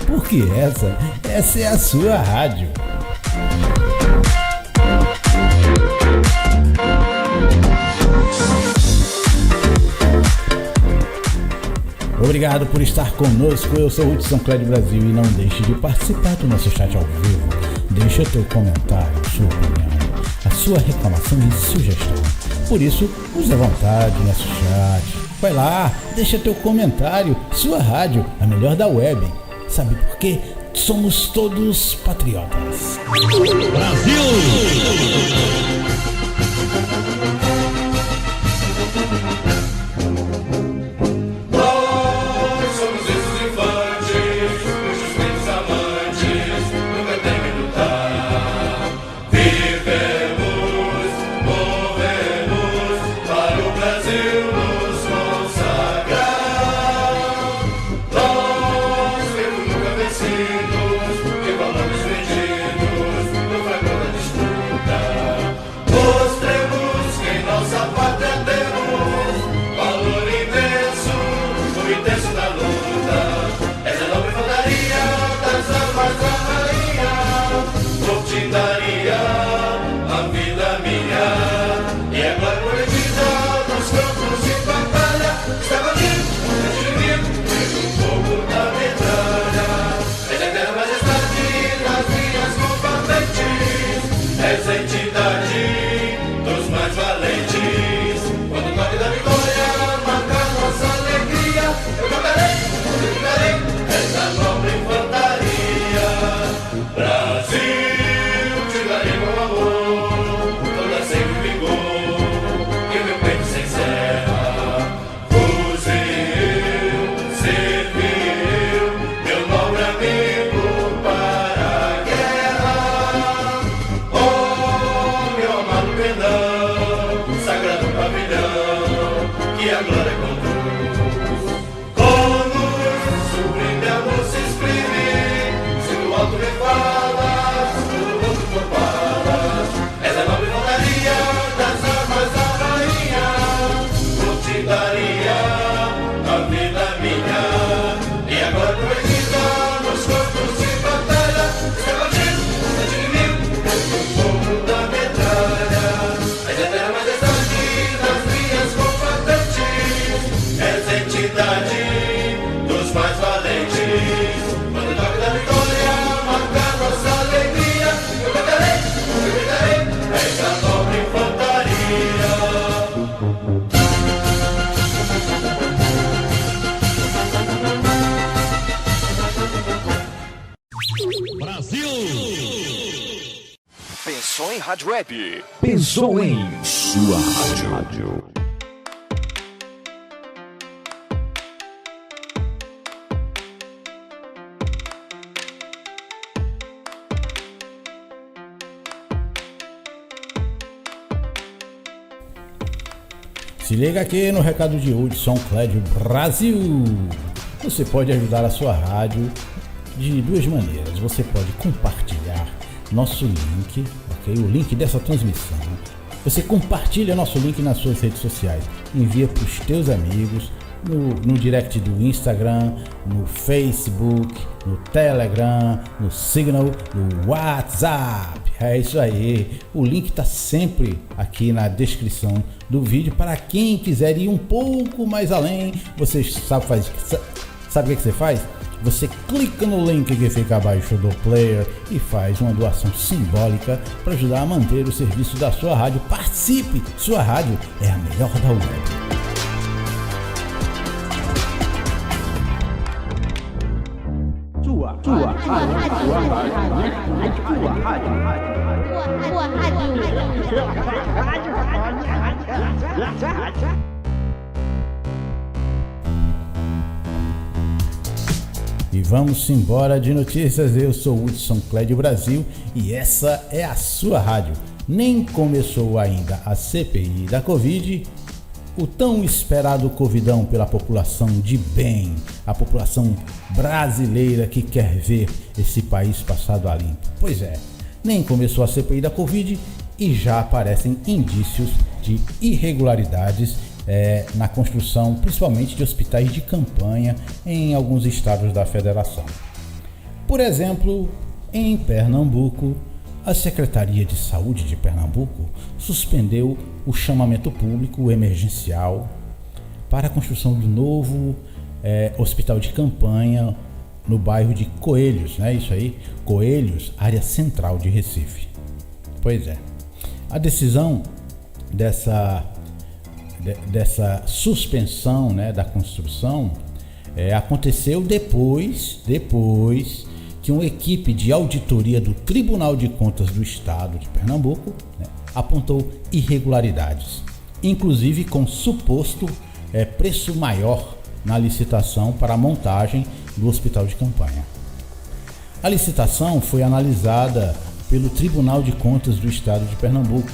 B: Porque essa é a sua rádio. Obrigado por estar conosco. Eu sou o Hudson Clédio Brasil e não deixe de participar do nosso chat ao vivo. Deixa teu comentário, sua opinião, a sua reclamação e sugestão. Por isso, use à vontade nosso chat. Vai lá, deixa teu comentário. Sua rádio, a melhor da web. Sabe por quê? Somos todos patriotas. Brasil!
A: Pensou em Rádio Web?
E: Pensou em sua rádio.
B: Se liga aqui no recado de Hudson Clédio Brasil. Você pode ajudar a sua rádio de duas maneiras. Você pode compartilhar nosso link, ok? O link dessa transmissão. Você compartilha nosso link nas suas redes sociais. Envia para os teus amigos, no direct do Instagram, no Facebook, no Telegram, no Signal, no WhatsApp. É isso aí. O link está sempre aqui na descrição do vídeo para quem quiser ir um pouco mais além. Você Sabe o que você faz? Você clica no link que fica abaixo do player e faz uma doação simbólica para ajudar a manter o serviço da sua rádio. Participe! Sua rádio é a melhor da web. E vamos embora de notícias. Eu sou o Hudson Clédio Brasil e essa é a sua rádio. Nem começou ainda a CPI da Covid, o tão esperado Covidão pela população de bem, a população brasileira que quer ver esse país passado a limpo. Pois é, nem começou a CPI da Covid e já aparecem indícios de irregularidades na construção, principalmente de hospitais de campanha em alguns estados da federação. Por exemplo, em Pernambuco, a Secretaria de Saúde de Pernambuco suspendeu o chamamento público emergencial para a construção do novo hospital de campanha no bairro de Coelhos, né? Isso aí, Coelhos, área central de Recife. Pois é, a decisão dessa suspensão, né, da construção aconteceu depois que uma equipe de auditoria do Tribunal de Contas do Estado de Pernambuco, né, apontou irregularidades, inclusive com suposto preço maior na licitação para a montagem do hospital de campanha. A licitação foi analisada pelo Tribunal de Contas do Estado de Pernambuco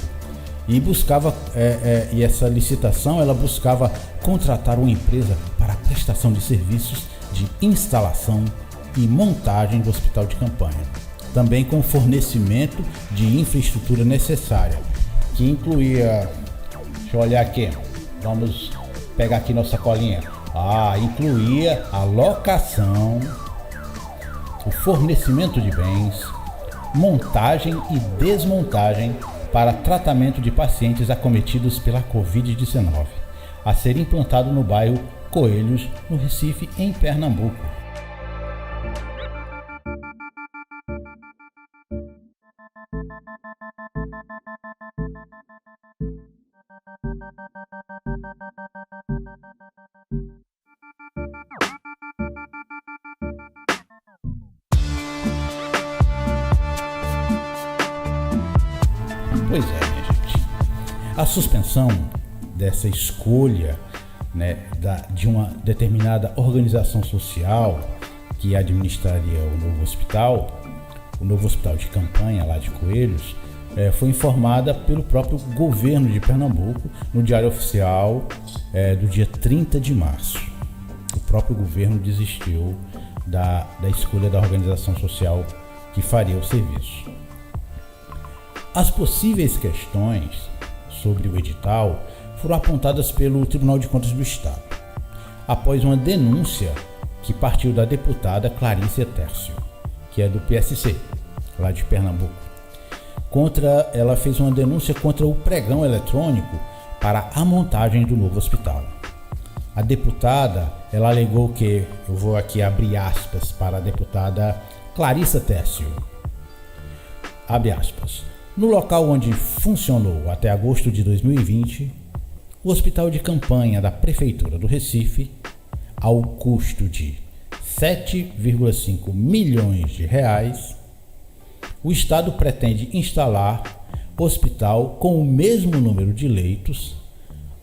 B: e buscava e essa licitação ela buscava contratar uma empresa para a prestação de serviços de instalação e montagem do hospital de campanha, também com fornecimento de infraestrutura necessária, que incluía, deixa eu olhar aqui, vamos pegar aqui nossa colinha, incluía a locação, o fornecimento de bens, montagem e desmontagem para tratamento de pacientes acometidos pela Covid-19, a ser implantado no bairro Coelhos, no Recife, em Pernambuco. Pois é, minha gente. A suspensão dessa escolha, né, de uma determinada organização social que administraria o novo hospital de campanha lá de Coelhos, foi informada pelo próprio governo de Pernambuco no Diário Oficial do dia 30 de março. O próprio governo desistiu da escolha da organização social que faria o serviço. As possíveis questões sobre o edital foram apontadas pelo Tribunal de Contas do Estado, após uma denúncia que partiu da deputada Clarice Tércio, que é do PSC, lá de Pernambuco. Ela fez uma denúncia contra o pregão eletrônico para a montagem do novo hospital. A deputada, ela alegou que, eu vou aqui abrir aspas para a deputada Clarice Tércio, abre aspas, no local onde funcionou até agosto de 2020, o hospital de campanha da Prefeitura do Recife, ao custo de 7,5 milhões de reais, o Estado pretende instalar hospital com o mesmo número de leitos,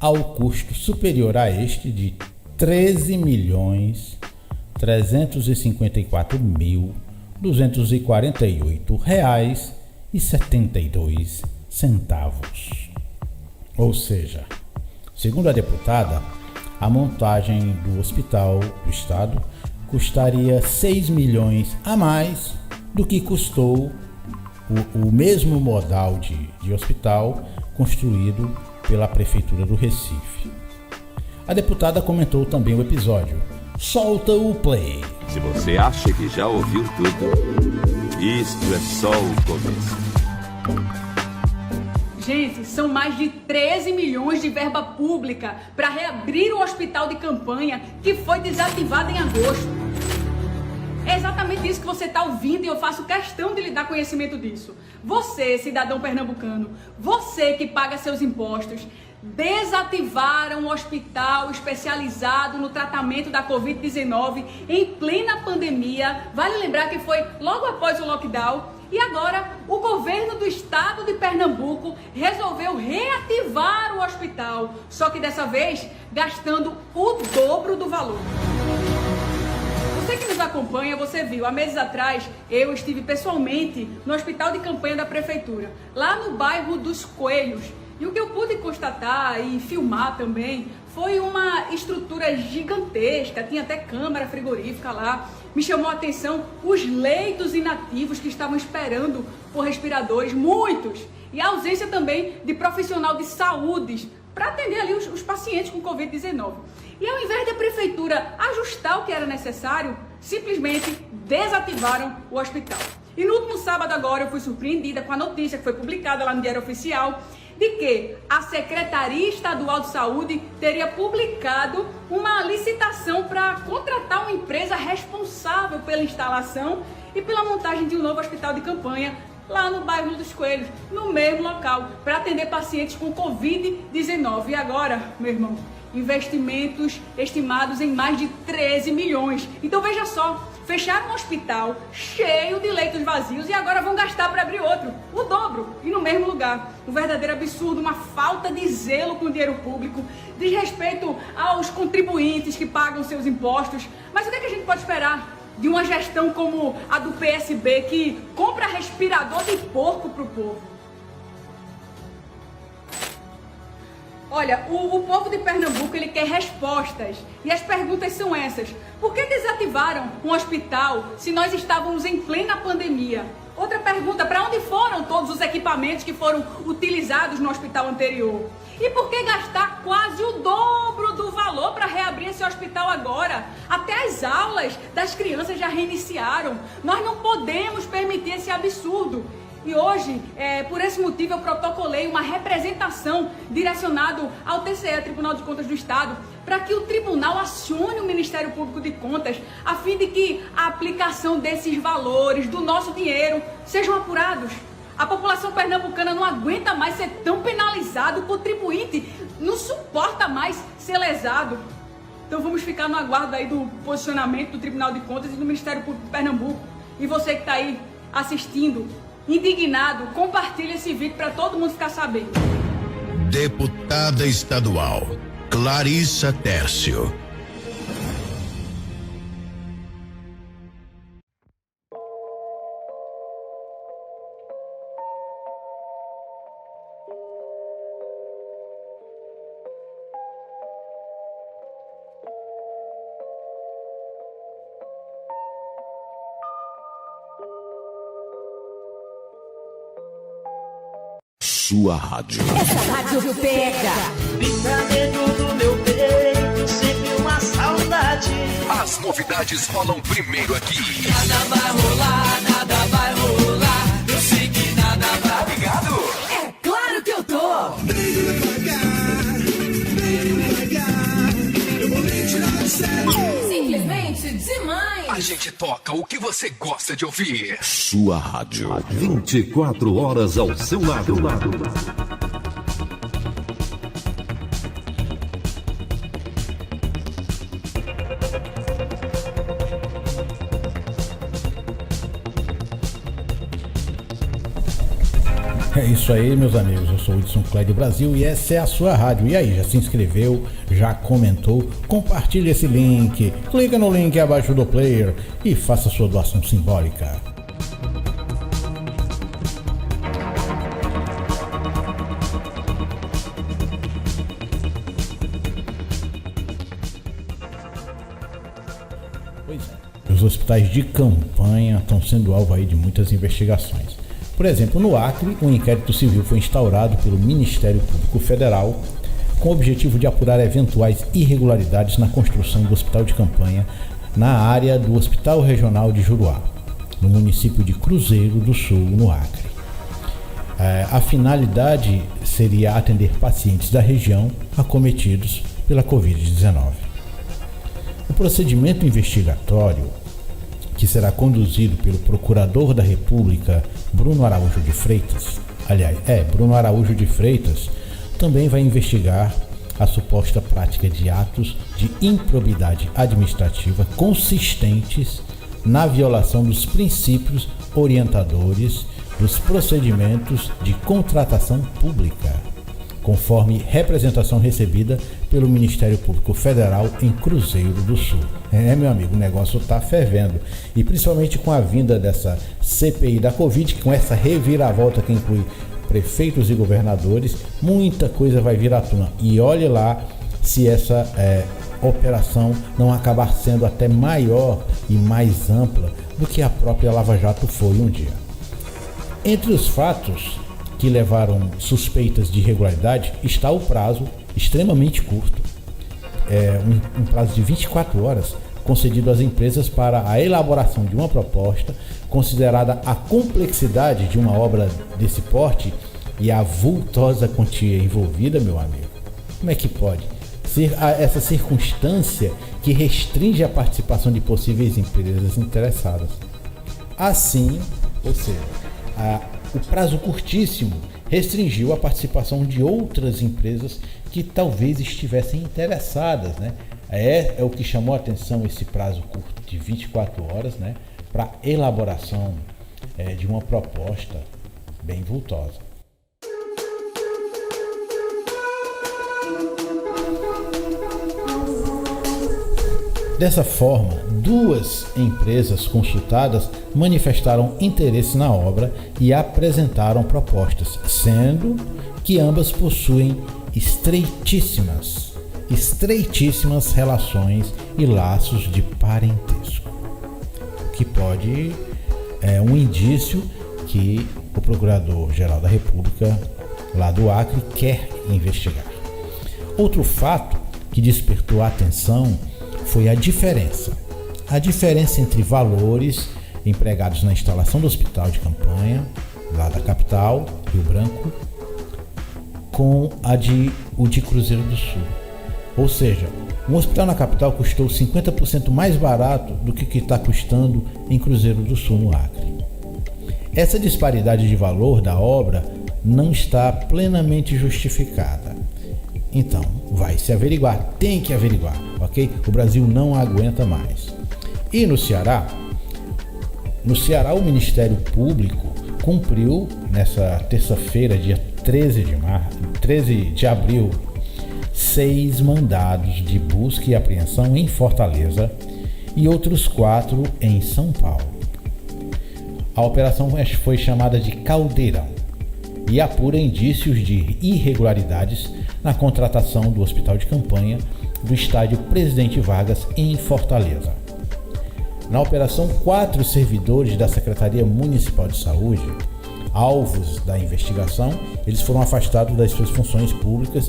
B: ao custo superior a este de R$ 13.354.248,72. Ou seja, segundo a deputada, a montagem do hospital do Estado custaria 6 milhões a mais do que custou o mesmo modal de hospital construído pela Prefeitura do Recife. A deputada comentou também o episódio. Solta o play.
E: Se você acha que já ouviu tudo, isto é só o começo.
K: Gente, são mais de 13 milhões de verba pública para reabrir o hospital de campanha que foi desativado em agosto. É exatamente isso que você está ouvindo e eu faço questão de lhe dar conhecimento disso. Você, cidadão pernambucano, você que paga seus impostos, desativaram o hospital especializado no tratamento da Covid-19 em plena pandemia. Vale lembrar que foi logo após o lockdown. E agora, o governo do estado de Pernambuco resolveu reativar o hospital, só que dessa vez gastando o dobro do valor. Você que nos acompanha, você viu, há meses atrás, eu estive pessoalmente no hospital de campanha da prefeitura, lá no bairro dos Coelhos. E o que eu pude constatar e filmar também foi uma estrutura gigantesca, tinha até câmara frigorífica lá. Me chamou a atenção os leitos inativos que estavam esperando por respiradores, muitos. E a ausência também de profissional de saúde para atender ali os pacientes com Covid-19. E ao invés da prefeitura ajustar o que era necessário, simplesmente desativaram o hospital. E no último sábado agora eu fui surpreendida com a notícia que foi publicada lá no Diário Oficial de que a Secretaria Estadual de Saúde teria publicado uma licitação para contratar uma empresa responsável pela instalação e pela montagem de um novo hospital de campanha lá no bairro dos Coelhos, no mesmo local, para atender pacientes com Covid-19. E agora, meu irmão, investimentos estimados em mais de 13 milhões. Então veja só, fecharam um hospital cheio de leitos vazios e agora vão gastar para abrir outro, o dobro, e no mesmo lugar. Um verdadeiro absurdo, uma falta de zelo com o dinheiro público, desrespeito aos contribuintes que pagam seus impostos. Mas o que é que a gente pode esperar de uma gestão como a do PSB, que compra respirador de porco para o povo? Olha, o povo de Pernambuco, ele quer respostas. E as perguntas são essas. Por que desativaram um hospital se nós estávamos em plena pandemia? Outra pergunta, para onde foram todos os equipamentos que foram utilizados no hospital anterior? E por que gastar quase o dobro do valor para reabrir esse hospital agora? Até as aulas das crianças já reiniciaram. Nós não podemos permitir esse absurdo. E hoje, por esse motivo, eu protocolei uma representação direcionada ao TCE, Tribunal de Contas do Estado, para que o tribunal acione o Ministério Público de Contas, a fim de que a aplicação desses valores, do nosso dinheiro, sejam apurados. A população pernambucana não aguenta mais ser tão penalizado, o contribuinte não suporta mais ser lesado. Então vamos ficar no aguardo aí do posicionamento do Tribunal de Contas e do Ministério Público de Pernambuco. E você que está aí assistindo, indignado, compartilhe esse vídeo para todo mundo ficar sabendo.
L: Deputada estadual Clarissa Tércio.
E: Sua rádio.
C: Essa rádio pega.
D: Fica dentro do meu peito, sempre uma saudade.
E: As novidades rolam primeiro aqui.
D: Nada vai rolar, nada vai rolar. Eu sei que nada vai.
E: Tá ligado?
C: É claro que eu tô.
D: Eu vou me tirar do sério.
C: Simplesmente demais.
E: A gente toca o que você gosta de ouvir.
L: Sua rádio. 24 horas ao seu lado.
B: É isso aí, meus amigos. Eu sou o Hudson Clédio Brasil e essa é a sua rádio. E aí, já se inscreveu? Já comentou? Compartilhe esse link. Clica no link abaixo do player e faça sua doação simbólica. Pois é. Os hospitais de campanha estão sendo alvo aí de muitas investigações. Por exemplo, no Acre, um inquérito civil foi instaurado pelo Ministério Público Federal com o objetivo de apurar eventuais irregularidades na construção do hospital de campanha na área do Hospital Regional de Juruá, no município de Cruzeiro do Sul, no Acre. A finalidade seria atender pacientes da região acometidos pela Covid-19. O procedimento investigatório, que será conduzido pelo Procurador da República, Bruno Araújo de Freitas, Bruno Araújo de Freitas, também vai investigar a suposta prática de atos de improbidade administrativa consistentes na violação dos princípios orientadores dos procedimentos de contratação pública, conforme representação recebida pelo Ministério Público Federal em Cruzeiro do Sul. Meu amigo, o negócio está fervendo. E principalmente com a vinda dessa CPI da Covid, com essa reviravolta que inclui prefeitos e governadores, muita coisa vai vir à tona. E olhe lá se essa operação não acabar sendo até maior e mais ampla do que a própria Lava Jato foi um dia. Entre os fatos que levaram suspeitas de irregularidade está o prazo extremamente curto, um prazo de 24 horas concedido às empresas para a elaboração de uma proposta, considerada a complexidade de uma obra desse porte e a vultosa quantia envolvida, meu amigo. Como é que pode ser essa circunstância que restringe a participação de possíveis empresas interessadas? Assim, ou seja, o prazo curtíssimo restringiu a participação de outras empresas que talvez estivessem interessadas, né? É o que chamou a atenção, esse prazo curto de 24 horas, né, para elaboração de uma proposta bem vultosa. Dessa forma, 2 empresas consultadas manifestaram interesse na obra e apresentaram propostas, sendo que ambas possuem estreitíssimas relações e laços de parentesco, que pode um indício que o Procurador-Geral da República lá do Acre quer investigar. Outro fato que despertou a atenção foi a diferença entre valores empregados na instalação do hospital de campanha lá da capital, Rio Branco, com o de Cruzeiro do Sul. Ou seja, um hospital na capital custou 50% mais barato do que está custando em Cruzeiro do Sul, no Acre. Essa disparidade de valor da obra não está plenamente justificada. Então, vai se averiguar, tem que averiguar, ok? O Brasil não aguenta mais. E no Ceará, o Ministério Público cumpriu nessa terça-feira, dia 13 de abril, 6 mandados de busca e apreensão em Fortaleza e outros 4 em São Paulo. A operação foi chamada de Caldeirão e apura indícios de irregularidades na contratação do hospital de campanha do estádio Presidente Vargas em Fortaleza. Na operação, 4 servidores da Secretaria Municipal de Saúde, alvos da investigação, eles foram afastados das suas funções públicas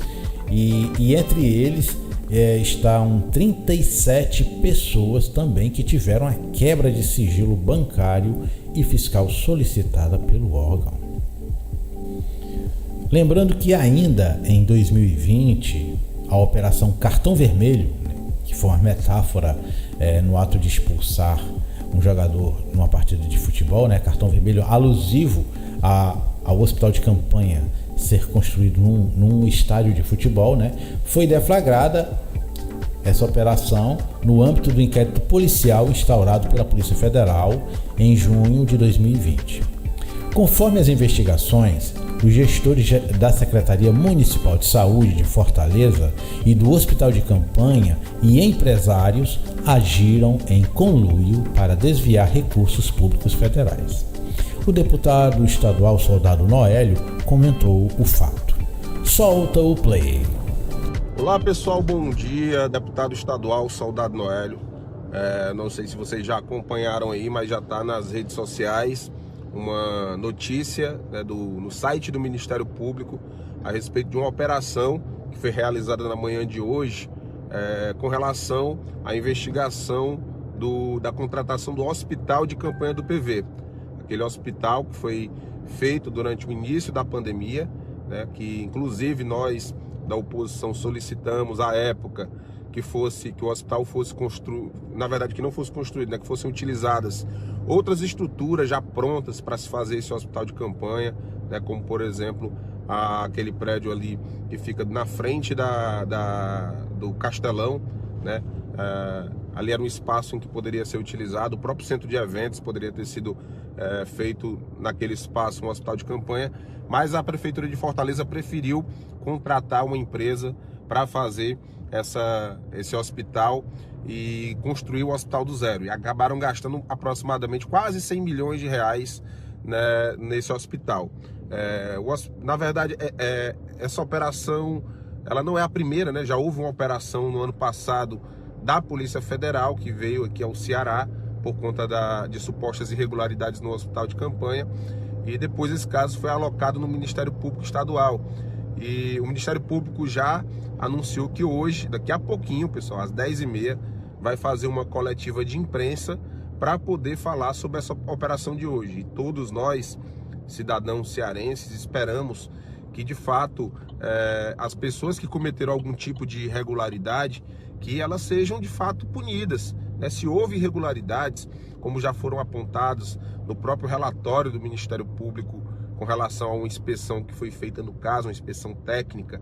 B: e entre eles estão 37 pessoas também que tiveram a quebra de sigilo bancário e fiscal solicitada pelo órgão. Lembrando que ainda em 2020, a Operação Cartão Vermelho, que foi uma metáfora no ato de expulsar um jogador numa partida de futebol, né, cartão vermelho alusivo ao hospital de campanha ser construído num estádio de futebol, né, foi deflagrada essa operação no âmbito do inquérito policial instaurado pela Polícia Federal em junho de 2020. Conforme as investigações, os gestores da Secretaria Municipal de Saúde de Fortaleza e do Hospital de Campanha e empresários agiram em conluio para desviar recursos públicos federais. O deputado estadual Soldado Noélio comentou o fato. Solta o play.
I: Olá pessoal, bom dia. Deputado estadual Soldado Noélio. Não sei se vocês já acompanharam aí, mas já está nas redes sociais uma notícia, né, no site do Ministério Público a respeito de uma operação que foi realizada na manhã de hoje com relação à investigação da contratação do hospital de campanha do PV. Aquele hospital que foi feito durante o início da pandemia, né, que inclusive nós da oposição solicitamos à época que o hospital fosse construído, na verdade que não fosse construído, né, que fossem utilizadas outras estruturas já prontas para se fazer esse hospital de campanha, né, como por exemplo aquele prédio ali que fica na frente do Castelão, né? Ali era um espaço em que poderia ser utilizado, o próprio centro de eventos poderia ter sido feito naquele espaço um hospital de campanha, mas a Prefeitura de Fortaleza preferiu contratar uma empresa para fazer esse hospital e construir o hospital do zero, e acabaram gastando aproximadamente quase 100 milhões de reais, né, nesse hospital. Na verdade, essa operação ela não é a primeira, né? Já houve uma operação no ano passado da Polícia Federal que veio aqui ao Ceará por conta de supostas irregularidades no hospital de campanha, e depois esse caso foi alocado no Ministério Público Estadual. E o Ministério Público já anunciou que hoje, daqui a pouquinho, pessoal, às 10h30, vai fazer uma coletiva de imprensa para poder falar sobre essa operação de hoje. E todos nós, cidadãos cearenses, esperamos que de fato as pessoas que cometeram algum tipo de irregularidade, que elas sejam de fato punidas, né? Se houve irregularidades, como já foram apontados no próprio relatório do Ministério Público com relação a uma inspeção que foi feita no caso, uma inspeção técnica,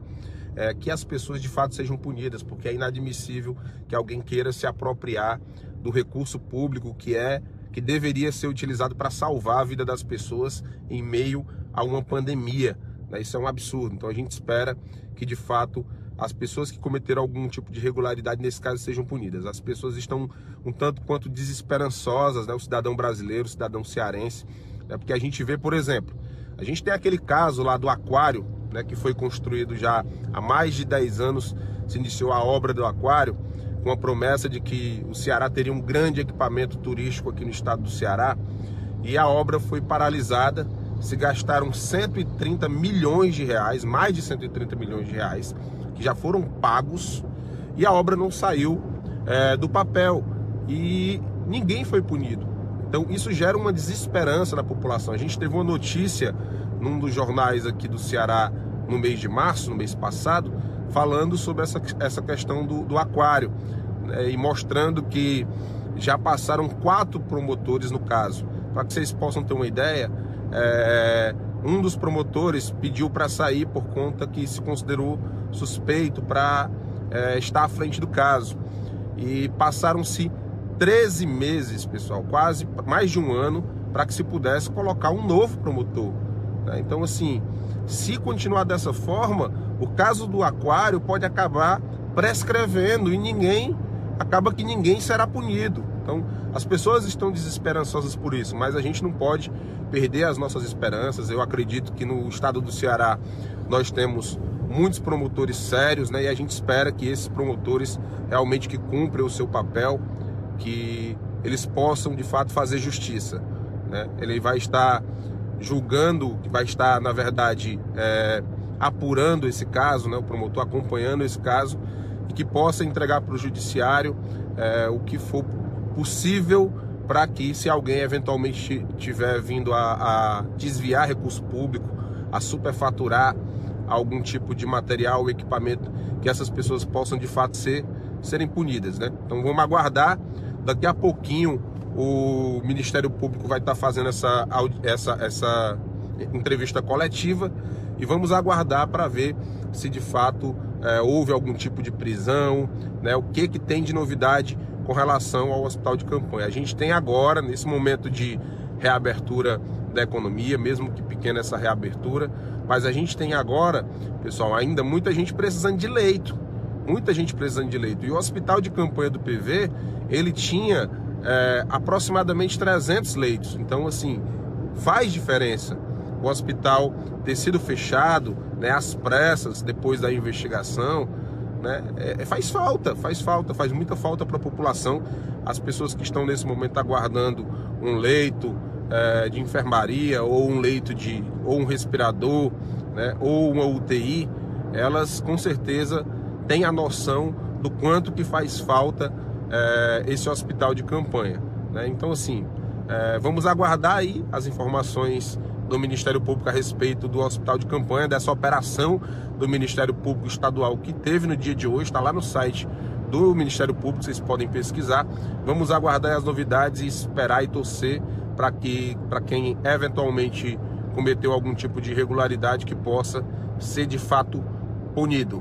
I: que as pessoas de fato sejam punidas, porque é inadmissível que alguém queira se apropriar do recurso público que deveria ser utilizado para salvar a vida das pessoas em meio a uma pandemia, né? Isso é um absurdo. Então a gente espera que de fato as pessoas que cometeram algum tipo de irregularidade nesse caso sejam punidas. As pessoas estão um tanto quanto desesperançosas, né? O cidadão brasileiro, o cidadão cearense, né? Porque a gente vê, por exemplo, a gente tem aquele caso lá do aquário, né, que foi construído já há mais de 10 anos, se iniciou a obra do aquário, com a promessa de que o Ceará teria um grande equipamento turístico aqui no estado do Ceará, e a obra foi paralisada. Se gastaram 130 milhões de reais, mais de 130 milhões de reais, que já foram pagos, e a obra não saiu do papel, e ninguém foi punido. Então isso gera uma desesperança na população. A gente teve uma notícia num dos jornais aqui do Ceará no mês de março, no mês passado, falando sobre essa questão do aquário, né, e mostrando que já passaram 4 promotores no caso. Para que vocês possam ter uma ideia, um dos promotores pediu para sair por conta que se considerou suspeito para estar à frente do caso. E passaram-se 13 meses, pessoal, quase mais de um ano, para que se pudesse colocar um novo promotor. Então, assim, se continuar dessa forma, o caso do aquário pode acabar prescrevendo e acaba que ninguém será punido. Então, as pessoas estão desesperançosas por isso, mas a gente não pode perder as nossas esperanças. Eu acredito que no estado do Ceará nós temos muitos promotores sérios, né? E a gente espera que esses promotores realmente que cumprem o seu papel, que eles possam de fato fazer justiça, né? Ele vai estar julgando, vai estar na verdade apurando esse caso, né? O promotor acompanhando esse caso, e que possa entregar para o judiciário o que for possível, para que, se alguém eventualmente tiver vindo a desviar recurso público, a superfaturar algum tipo de material ou equipamento, que essas pessoas possam de fato serem punidas, né? Então vamos aguardar. Daqui a pouquinho o Ministério Público vai estar fazendo essa entrevista coletiva, e vamos aguardar para ver se de fato houve algum tipo de prisão, né? O que tem de novidade com relação ao hospital de campanha. A gente tem agora, nesse momento de reabertura da economia, mesmo que pequena essa reabertura, mas a gente tem agora, pessoal, ainda muita gente precisando de leito. Muita gente precisando de leito. E o hospital de campanha do PV, ele tinha aproximadamente 300 leitos. Então, assim, faz diferença o hospital ter sido fechado, né, às pressas, depois da investigação, né? Faz muita falta para a população. As pessoas que estão nesse momento aguardando um leito de enfermaria, ou um leito ou um respirador, né, ou uma UTI, elas com certeza têm a noção do quanto que faz falta esse hospital de campanha, né? Então, assim, vamos aguardar aí as informações do Ministério Público a respeito do hospital de campanha, dessa operação do Ministério Público Estadual que teve no dia de hoje, está lá no site do Ministério Público, vocês podem pesquisar. Vamos aguardar as novidades e esperar e torcer para quem eventualmente cometeu algum tipo de irregularidade que possa ser de fato punido.